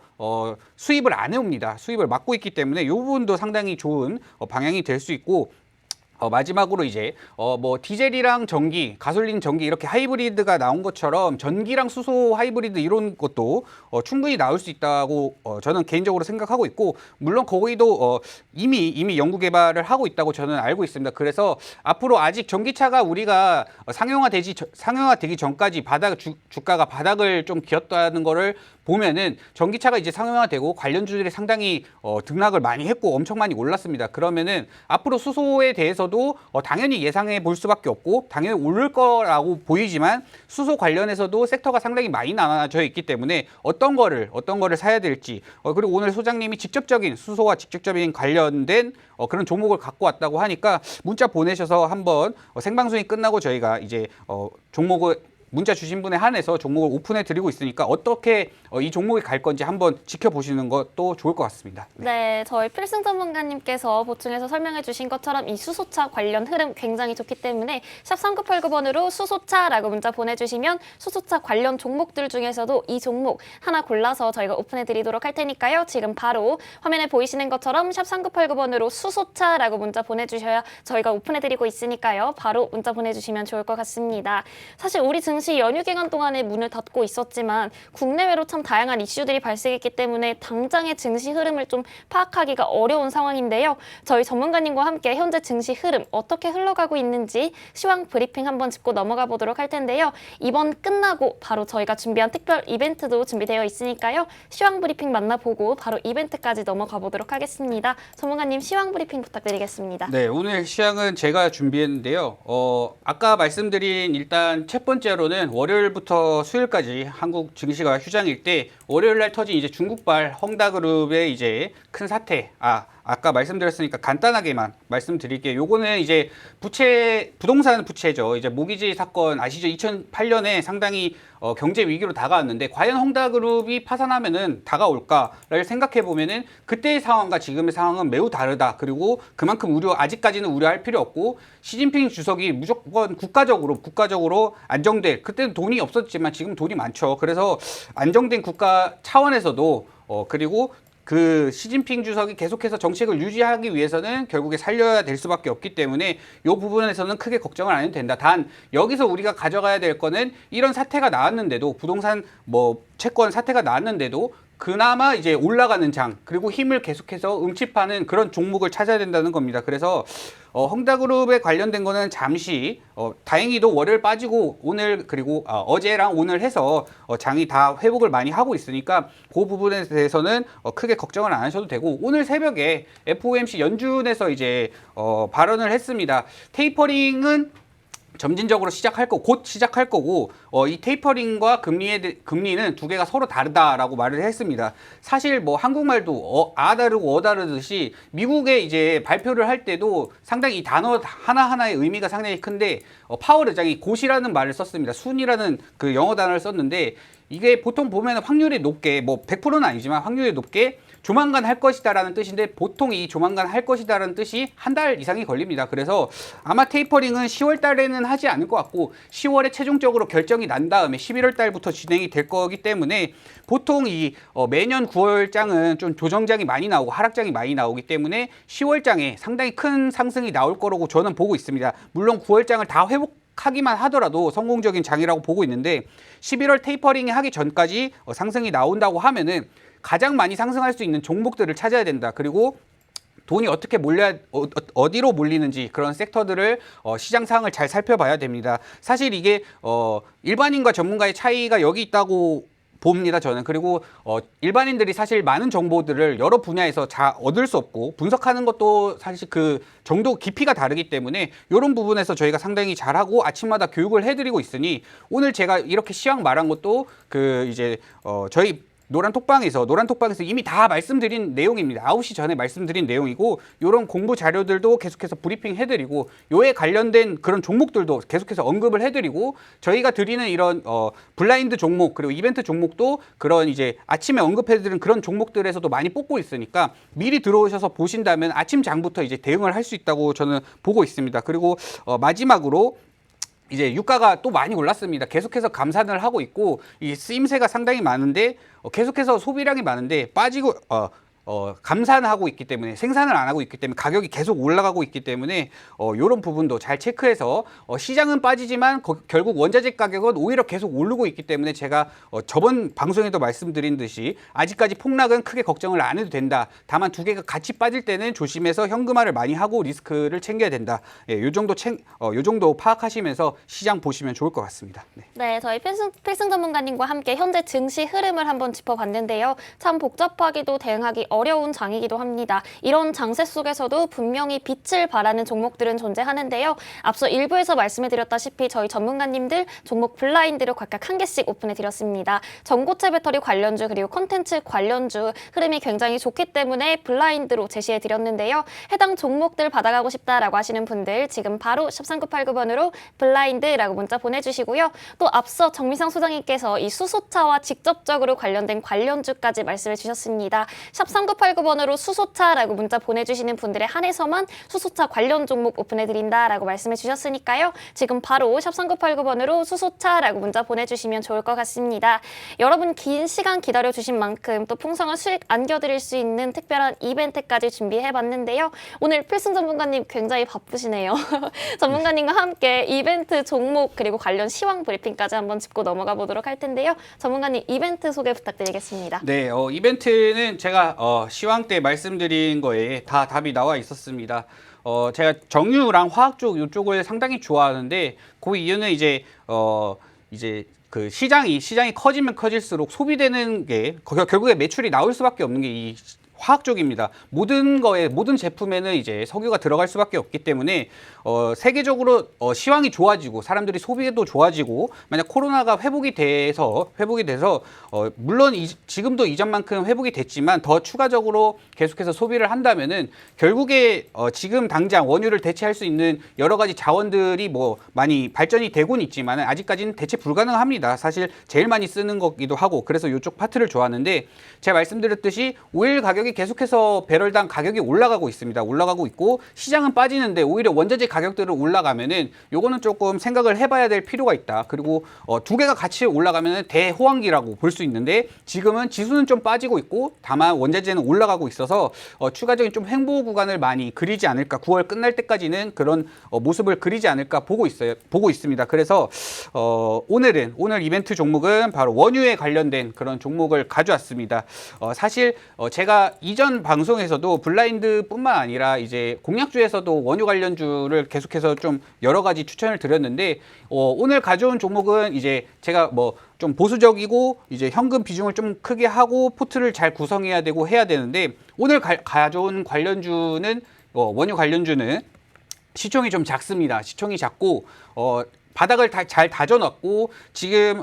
수입을 안 해옵니다. 수입을 막고 있기 때문에 이 부분도 상당히 좋은 방향이 될 수 있고 마지막으로 이제 뭐 디젤이랑 전기, 가솔린 전기 이렇게 하이브리드가 나온 것처럼 전기랑 수소 하이브리드 이런 것도 충분히 나올 수 있다고 저는 개인적으로 생각하고 있고 물론 거기도 이미 연구 개발을 하고 있다고 저는 알고 있습니다. 그래서 앞으로 아직 전기차가 우리가 상용화되기 전까지 주가가 바닥을 좀 기었다는 거를 보면은 전기차가 이제 상용화되고 관련주들이 상당히 등락을 많이 했고 엄청 많이 올랐습니다. 그러면은 앞으로 수소에 대해서 관련해서도 당연히 예상해 볼 수밖에 없고 당연히 오를 거라고 보이지만 수소 관련해서도 섹터가 상당히 많이 나눠져 있기 때문에 어떤 거를 사야 될지 그리고 오늘 소장님이 직접적인 수소와 직접적인 관련된 그런 종목을 갖고 왔다고 하니까 문자 보내셔서 한번 생방송이 끝나고 저희가 이제 종목을 문자 주신 분에 한해서 종목을 오픈해 드리고 있으니까 어떻게 이 종목이 갈 건지 한번 지켜보시는 것도 좋을 것 같습니다. 네, 저희 필승 전문가님께서 보충해서 설명해 주신 것처럼 이 수소차 관련 흐름 굉장히 좋기 때문에 샵 3989번으로 수소차라고 문자 보내주시면 수소차 관련 종목들 중에서도 이 종목 하나 골라서 저희가 오픈해 드리도록 할 테니까요. 지금 바로 화면에 보이시는 것처럼 샵 3989번으로 수소차라고 문자 보내주셔야 저희가 오픈해 드리고 있으니까요. 바로 문자 보내주시면 좋을 것 같습니다. 사실 우리 증시 연휴 기간 동안에 문을 닫고 있었지만 국내외로 참 다양한 이슈들이 발생했기 때문에 당장의 증시 흐름을 좀 파악하기가 어려운 상황인데요. 저희 전문가님과 함께 현재 증시 흐름 어떻게 흘러가고 있는지 시황 브리핑 한번 짚고 넘어가 보도록 할 텐데요. 이번 끝나고 바로 저희가 준비한 특별 이벤트도 준비되어 있으니까요. 시황 브리핑 만나보고 바로 이벤트까지 넘어가 보도록 하겠습니다. 전문가님 시황 브리핑 부탁드리겠습니다. 네, 오늘 시황은 제가 준비했는데요. 아까 말씀드린 일단 첫 번째로는 월요일부터 수요일까지 한국 증시가 휴장일 때 월요일 날 터진 이제 중국발 헝다그룹의 이제 큰 사태. 아까 말씀드렸으니까 간단하게만 말씀드릴게요. 요거는 이제 부동산 부채죠. 이제 모기지 사건 아시죠? 2008년에 상당히 경제 위기로 다가왔는데 과연 헝다그룹이 파산하면은 다가올까를 생각해 보면은 그때의 상황과 지금의 상황은 매우 다르다. 그리고 그만큼 아직까지는 우려할 필요 없고 시진핑 주석이 무조건 국가적으로 안정될 그때는 돈이 없었지만 지금 돈이 많죠. 그래서 안정된 국가 차원에서도 그리고 그 시진핑 주석이 계속해서 정책을 유지하기 위해서는 결국에 살려야 될 수밖에 없기 때문에 이 부분에서는 크게 걱정을 안 해도 된다. 단 여기서 우리가 가져가야 될 거는 이런 사태가 나왔는데도 부동산 채권 사태가 나왔는데도 그나마 이제 올라가는 장 그리고 힘을 계속해서 응집하는 그런 종목을 찾아야 된다는 겁니다. 그래서 헝다그룹에 관련된 거는 잠시 다행히도 월요일 빠지고 오늘 그리고 어제랑 오늘 해서 장이 다 회복을 많이 하고 있으니까 그 부분에 대해서는 크게 걱정을 안 하셔도 되고 오늘 새벽에 FOMC 연준에서 이제 발언을 했습니다. 테이퍼링은 점진적으로 곧 시작할 거고 이 테이퍼링과 금리는 두 개가 서로 다르다라고 말을 했습니다. 사실 한국말도 다르고 다르듯이 미국의 이제 발표를 할 때도 상당히 이 단어 하나하나의 의미가 상당히 큰데 파월 의장이 곧이라는 말을 썼습니다. 순이라는 그 영어 단어를 썼는데 이게 보통 보면 확률이 높게 100%는 아니지만 확률이 높게 조만간 할 것이다라는 뜻인데 보통 이 조만간 할 것이다라는 뜻이 한 달 이상이 걸립니다. 그래서 아마 테이퍼링은 10월 달에는 하지 않을 것 같고 10월에 최종적으로 결정이 난 다음에 11월 달부터 진행이 될 거기 때문에 보통 이 매년 9월장은 좀 조정장이 많이 나오고 하락장이 많이 나오기 때문에 10월장에 상당히 큰 상승이 나올 거라고 저는 보고 있습니다. 물론 9월장을 다 하기만 하더라도 성공적인 장이라고 보고 있는데 11월 테이퍼링이 하기 전까지 상승이 나온다고 하면은 가장 많이 상승할 수 있는 종목들을 찾아야 된다. 그리고 돈이 어떻게 어디로 몰리는지 그런 섹터들을 시장 상황을 잘 살펴봐야 됩니다. 사실 이게 일반인과 전문가의 차이가 여기 있다고 봅니다, 저는. 그리고 일반인들이 사실 많은 정보들을 여러 분야에서 잘 얻을 수 없고 분석하는 것도 사실 그 정도 깊이가 다르기 때문에 이런 부분에서 저희가 상당히 잘하고 아침마다 교육을 해드리고 있으니 오늘 제가 이렇게 시황 말한 것도 저희 노란톡방에서 이미 다 말씀드린 내용입니다. 9시 전에 말씀드린 내용이고 이런 공부 자료들도 계속해서 브리핑 해드리고 요에 관련된 그런 종목들도 계속해서 언급을 해드리고 저희가 드리는 이런 블라인드 종목 그리고 이벤트 종목도 그런 이제 아침에 언급해드린 그런 종목들에서도 많이 뽑고 있으니까 미리 들어오셔서 보신다면 아침 장부터 이제 대응을 할 수 있다고 저는 보고 있습니다. 그리고 마지막으로 이제 유가가 또 많이 올랐습니다. 계속해서 감산을 하고 있고 이 쓰임새가 상당히 많은데 계속해서 소비량이 많은데 빠지고 감산하고 있기 때문에 생산을 안 하고 있기 때문에 가격이 계속 올라가고 있기 때문에 이런 부분도 잘 체크해서 시장은 빠지지만 결국 원자재 가격은 오히려 계속 오르고 있기 때문에 제가 저번 방송에도 말씀드린 듯이 아직까지 폭락은 크게 걱정을 안 해도 된다. 다만 두 개가 같이 빠질 때는 조심해서 현금화를 많이 하고 리스크를 챙겨야 된다. 요 정도 파악하시면서 시장 보시면 좋을 것 같습니다. 네, 저희 필승 전문가님과 함께 현재 증시 흐름을 한번 짚어봤는데요. 참 복잡하기도 대응하기 어려운 장이기도 합니다. 이런 장세 속에서도 분명히 빛을 발하는 종목들은 존재하는데요. 앞서 일부에서 말씀해드렸다시피 저희 전문가님들 종목 블라인드를 각각 한 개씩 오픈해드렸습니다. 전고체 배터리 관련주 그리고 콘텐츠 관련주 흐름이 굉장히 좋기 때문에 블라인드로 제시해드렸는데요. 해당 종목들 받아가고 싶다라고 하시는 분들 지금 바로 샵3989번으로 블라인드라고 문자 보내주시고요. 또 앞서 정미상 소장님께서 이 수소차와 직접적으로 관련된 관련주까지 말씀해 주셨습니다. 샵 3989번으로 수소차라고 문자 보내주시는 분들에 한해서만 수소차 관련 종목 오픈해드린다라고 말씀해 주셨으니까요. 지금 바로 샵 3989번으로 수소차라고 문자 보내주시면 좋을 것 같습니다. 여러분 긴 시간 기다려주신 만큼 또 풍성한 수익 안겨드릴 수 있는 특별한 이벤트까지 준비해봤는데요. 오늘 필승 전문가님 굉장히 바쁘시네요. 전문가님과 함께 이벤트 종목 그리고 관련 시황 브리핑까지 한번 짚고 넘어가 보도록 할 텐데요. 전문가님 이벤트 소개 부탁드리겠습니다. 네, 이벤트는 제가 시황 때 말씀드린 거에 다 답이 나와 있었습니다. 제가 정유랑 화학 쪽 이쪽을 상당히 좋아하는데 그 이유는 이제 그 시장이 커지면 커질수록 소비되는 게 결국에 매출이 나올 수밖에 없는 게 이 화학 쪽입니다. 모든 제품에는 이제 석유가 들어갈 수밖에 없기 때문에 세계적으로 시황이 좋아지고 사람들이 소비도 좋아지고 만약 코로나가 회복이 돼서 물론 지금도 이전만큼 회복이 됐지만 더 추가적으로 계속해서 소비를 한다면은 결국에 지금 당장 원유를 대체할 수 있는 여러 가지 자원들이 뭐 많이 발전이 되고는 있지만 아직까지는 대체 불가능합니다. 사실 제일 많이 쓰는 거기도 하고 그래서 이쪽 파트를 좋아하는데 제가 말씀드렸듯이 오일 가격이 계속해서 배럴당 가격이 올라가고 있습니다. 올라가고 있고 시장은 빠지는데 오히려 원자재 가격들은 올라가면은 요거는 조금 생각을 해봐야 될 필요가 있다. 그리고 두 개가 같이 올라가면은 대호황기라고 볼 수 있는데 지금은 지수는 좀 빠지고 있고 다만 원자재는 올라가고 있어서 추가적인 좀 횡보 구간을 많이 그리지 않을까. 9월 끝날 때까지는 그런 모습을 그리지 않을까 보고 있습니다. 그래서 오늘 이벤트 종목은 바로 원유에 관련된 그런 종목을 가져왔습니다. 사실 제가 이전 방송에서도 블라인드뿐만 아니라 이제 공약주에서도 원유 관련주를 계속해서 좀 여러 가지 추천을 드렸는데 오늘 가져온 종목은 이제 제가 뭐 좀 보수적이고 이제 현금 비중을 좀 크게 하고 포트를 잘 구성해야 되고 해야 되는데 오늘 가져온 관련주는 원유 관련주는 시총이 좀 작습니다. 시총이 작고 바닥을 잘 다져놨고 지금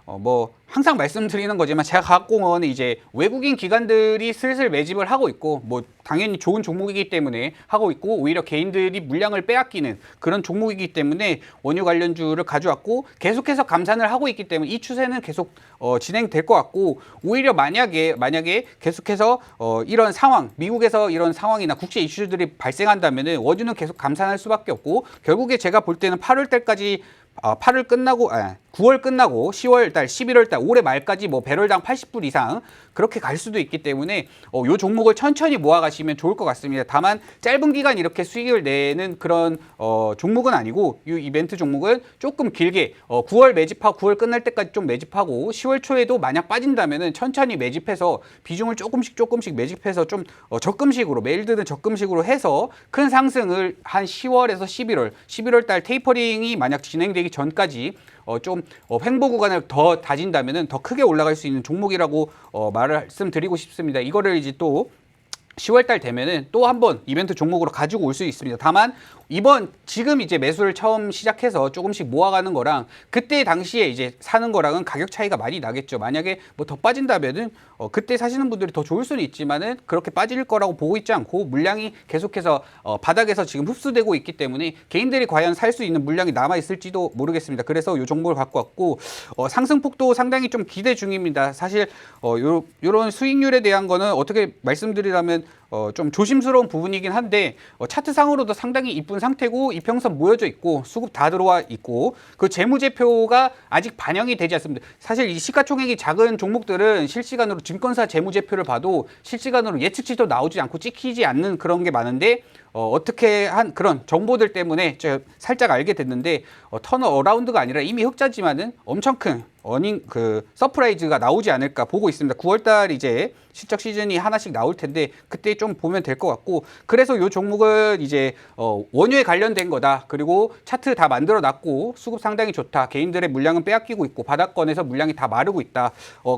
뭐 항상 말씀드리는 거지만 제가 갖고 온 거는 이제 외국인 기관들이 슬슬 매집을 하고 있고 뭐 당연히 좋은 종목이기 때문에 하고 있고 오히려 개인들이 물량을 빼앗기는 그런 종목이기 때문에 원유 관련주를 가져왔고 계속해서 감산을 하고 있기 때문에 이 추세는 계속 진행될 것 같고 오히려 만약에 계속해서 이런 상황 미국에서 이런 상황이나 국제 이슈들이 발생한다면은 원유는 계속 감산할 수밖에 없고 결국에 제가 볼 때는 8월 달까지 8월 끝나고 9월 끝나고 10월 달, 11월 달 올해 말까지 뭐 배럴당 80불 이상 그렇게 갈 수도 있기 때문에 요 종목을 천천히 모아 가시면 좋을 것 같습니다. 다만 짧은 기간 이렇게 수익을 내는 그런 종목은 아니고 이 이벤트 종목은 조금 길게 9월 매집하고 9월 끝날 때까지 좀 매집하고 10월 초에도 만약 빠진다면은 천천히 매집해서 비중을 조금씩 매집해서 좀 적금식으로 매일 드는 적금식으로 해서 큰 상승을 한 10월에서 11월 달 테이퍼링이 만약 진행되기 전까지 좀 횡보 구간을 더 다진다면은 더 크게 올라갈 수 있는 종목이라고 말씀드리고 싶습니다. 이거를 이제 또 10월 달 되면은 또 한번 이벤트 종목으로 가지고 올 수 있습니다. 다만 지금 이제 매수를 처음 시작해서 조금씩 모아가는 거랑 그때 당시에 이제 사는 거랑은 가격 차이가 많이 나겠죠. 만약에 뭐 더 빠진다면은 그때 사시는 분들이 더 좋을 수는 있지만은 그렇게 빠질 거라고 보고 있지 않고 물량이 계속해서 바닥에서 지금 흡수되고 있기 때문에 개인들이 과연 살 수 있는 물량이 남아 있을지도 모르겠습니다. 그래서 이 종목을 갖고 왔고 상승폭도 상당히 좀 기대 중입니다. 사실 요런 수익률에 대한 거는 어떻게 말씀드리자면 좀 조심스러운 부분이긴 한데 차트상으로도 상당히 이쁜 상태고 이평선 모여져 있고 수급 다 들어와 있고 그 재무제표가 아직 반영이 되지 않습니다. 사실 이 시가총액이 작은 종목들은 실시간으로 증권사 재무제표를 봐도 실시간으로 예측치도 나오지 않고 찍히지 않는 그런 게 많은데 어떻게 한 그런 정보들 때문에 제가 살짝 알게 됐는데 턴어라운드가 아니라 이미 흑자지만은 엄청 큰 서프라이즈가 나오지 않을까 보고 있습니다. 9월달 이제 실적 시즌이 하나씩 나올 텐데 그때 좀 보면 될 것 같고 그래서 이 종목은 이제 원유에 관련된 거다. 그리고 차트 다 만들어 놨고 수급 상당히 좋다. 개인들의 물량은 빼앗기고 있고 바닥권에서 물량이 다 마르고 있다.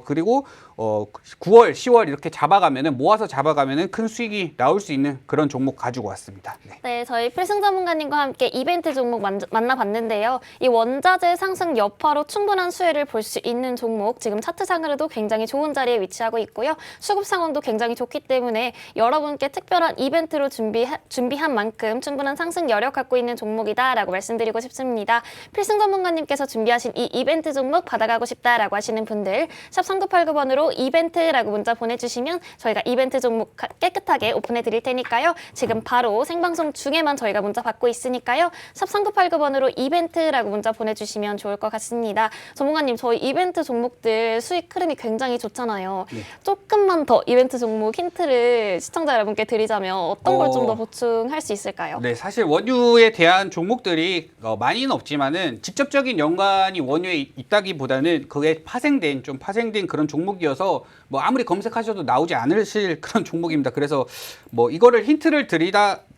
그리고 9월, 10월 이렇게 잡아가면은 모아서 잡아가면은 큰 수익이 나올 수 있는 그런 종목 가지고 왔습니다. 네. 네, 저희 필승 전문가님과 함께 이벤트 종목 만나봤는데요. 이 원자재 상승 여파로 충분한 수혜를 볼 수 있는 종목, 지금 차트상으로도 굉장히 좋은 자리에 위치하고 있고요. 수급 상황도 굉장히 좋기 때문에 여러분께 특별한 이벤트로 준비한 만큼 충분한 상승 여력 갖고 있는 종목이다라고 말씀드리고 싶습니다. 필승 전문가님께서 준비하신 이 이벤트 종목 받아가고 싶다라고 하시는 분들 샵 3989번으로 이벤트라고 문자 보내주시면 저희가 이벤트 종목 깨끗하게 오픈해 드릴 테니까요. 지금 바로 생방송 중에만 저희가 문자 받고 있으니까요. 샵 3989번으로 이벤트라고 문자 보내주시면 좋을 것 같습니다. 전문가님, 저희 이벤트 종목들 수익 흐름이 굉장히 좋잖아요. 네. 조금만 더 이벤트 종목 힌트를 시청자 여러분께 드리자면 어떤 걸 좀 더 보충할 수 있을까요? 네, 사실 원유에 대한 종목들이 많이는 없지만은 직접적인 연관이 원유에 있다기보다는 그게 파생된 그런 종목이어서 뭐 아무리 검색하셔도 나오지 않으실 그런 종목입니다. 그래서 뭐 이거를 힌트를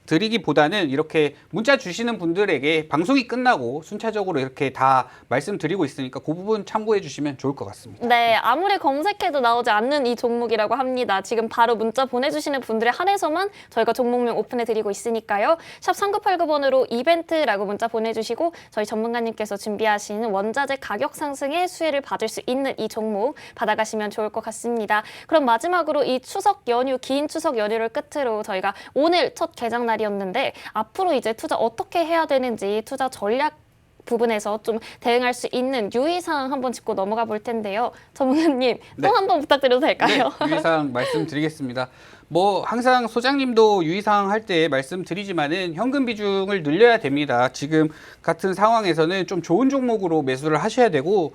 드리기보다는 이렇게 문자 주시는 분들에게 방송이 끝나고 순차적으로 이렇게 다 말씀드리고 있으니까 그 부분 참고해 주시면 좋을 것 같습니다. 네, 아무리 검색해도 나오지 않는 이 종목이라고 합니다. 지금 바로 문자 보내주시는 분들에 한해서만 저희가 종목명 오픈해드리고 있으니까요. 샵 3989번으로 이벤트라고 문자 보내주시고 저희 전문가님께서 준비하신 원자재 가격 상승의 수혜를 받을 수 있는 이 종목 받아가시면 좋을 것 같습니다. 그럼 마지막으로 이 추석 연휴, 긴 추석 연휴를 끝으로 저희가 오늘 첫 개장 날이었는데 앞으로 이제 투자 어떻게 해야 되는지 투자 전략 부분에서 좀 대응할 수 있는 유의사항 한번 짚고 넘어가 볼 텐데요. 전문가님 네. 또 한 번 부탁드려도 될까요? 네, 유의사항 말씀드리겠습니다. 뭐 항상 소장님도 유의사항 할 때 말씀드리지만은 현금 비중을 늘려야 됩니다. 지금 같은 상황에서는 좀 좋은 종목으로 매수를 하셔야 되고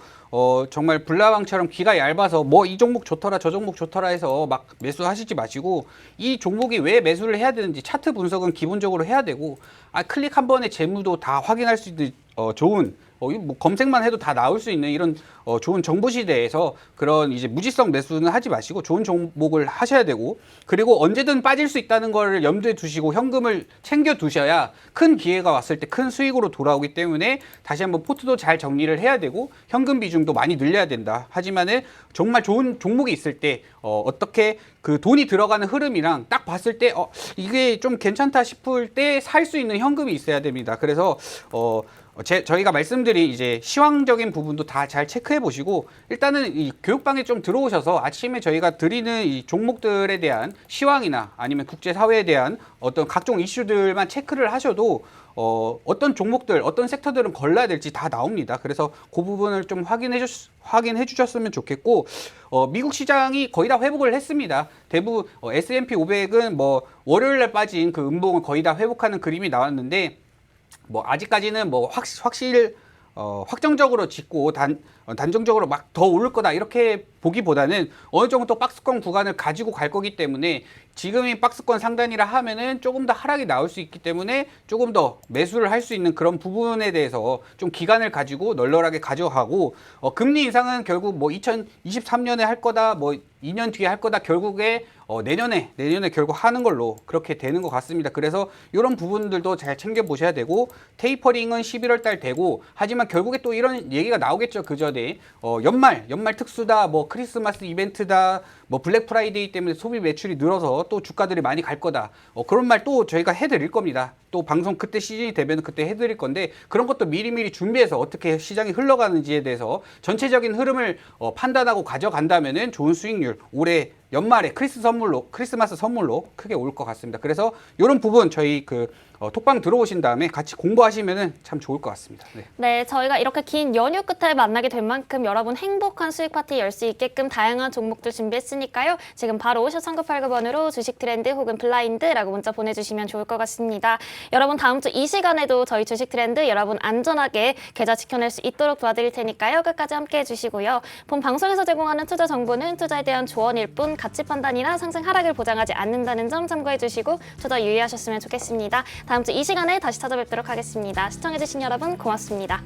정말 불나방처럼 귀가 얇아서 뭐 이 종목 좋더라 저 종목 좋더라 해서 막 매수하시지 마시고 이 종목이 왜 매수를 해야 되는지 차트 분석은 기본적으로 해야 되고 클릭 한 번에 재무도 다 확인할 수 있는 좋은 뭐 검색만 해도 다 나올 수 있는 이런 좋은 정보 시대에서 그런 이제 무지성 매수는 하지 마시고 좋은 종목을 하셔야 되고 그리고 언제든 빠질 수 있다는 걸 염두에 두시고 현금을 챙겨 두셔야 큰 기회가 왔을 때 큰 수익으로 돌아오기 때문에 다시 한번 포트도 잘 정리를 해야 되고 현금 비중도 많이 늘려야 된다. 하지만은 정말 좋은 종목이 있을 때 어떻게 그 돈이 들어가는 흐름이랑 딱 봤을 때 이게 좀 괜찮다 싶을 때 살 수 있는 현금이 있어야 됩니다. 그래서 저희가 말씀드린 이제 시황적인 부분도 다 잘 체크해 보시고 일단은 이 교육방에 좀 들어오셔서 아침에 저희가 드리는 이 종목들에 대한 시황이나 아니면 국제사회에 대한 어떤 각종 이슈들만 체크를 하셔도 어떤 종목들, 어떤 섹터들은 걸러야 될지 다 나옵니다. 그래서 그 부분을 좀 확인해 주셨으면 좋겠고 미국 시장이 거의 다 회복을 했습니다. 대부분 S&P 500은 뭐 월요일날 빠진 그 음봉을 거의 다 회복하는 그림이 나왔는데 뭐 아직까지는 뭐 확정적으로 짚고 단정적으로 막 더 오를 거다 이렇게 보기보다는 어느 정도 박스권 구간을 가지고 갈 거기 때문에 지금이 박스권 상단이라 하면은 조금 더 하락이 나올 수 있기 때문에 조금 더 매수를 할 수 있는 그런 부분에 대해서 좀 기간을 가지고 널널하게 가져가고 금리 인상은 결국 뭐 2023년에 할 거다 뭐 2년 뒤에 할 거다 결국에 내년에 결국 하는 걸로 그렇게 되는 것 같습니다. 그래서 이런 부분들도 잘 챙겨 보셔야 되고 테이퍼링은 11월 달 되고 하지만 결국에 또 이런 얘기가 나오겠죠. 그 전에 연말 특수다 뭐 크리스마스 이벤트다 뭐 블랙 프라이데이 때문에 소비 매출이 늘어서 또 주가들이 많이 갈 거다 그런 말 또 저희가 해드릴 겁니다. 또 방송 그때 시즌이 되면 그때 해드릴 건데 그런 것도 미리미리 준비해서 어떻게 시장이 흘러가는지에 대해서 전체적인 흐름을 판단하고 가져간다면은 좋은 수익률 올해 연말에 크리스마스 선물로 크게 올 것 같습니다. 그래서 이런 부분 저희 톡방 들어오신 다음에 같이 공부하시면은 참 좋을 것 같습니다. 네. 네, 저희가 이렇게 긴 연휴 끝에 만나게 된 만큼 여러분 행복한 수익 파티 열 수 있게끔 다양한 종목들 준비했으니까요. 지금 바로 샵 3989번으로 주식 트렌드 혹은 블라인드라고 문자 보내주시면 좋을 것 같습니다. 여러분 다음 주 이 시간에도 저희 주식 트렌드 여러분 안전하게 계좌 지켜낼 수 있도록 도와드릴 테니까요. 끝까지 함께 해주시고요. 본 방송에서 제공하는 투자 정보는 투자에 대한 조언일 뿐 가치 판단이나 상승 하락을 보장하지 않는다는 점 참고해 주시고 투자 유의하셨으면 좋겠습니다. 다음 주 이 시간에 다시 찾아뵙도록 하겠습니다. 시청해주신 여러분 고맙습니다.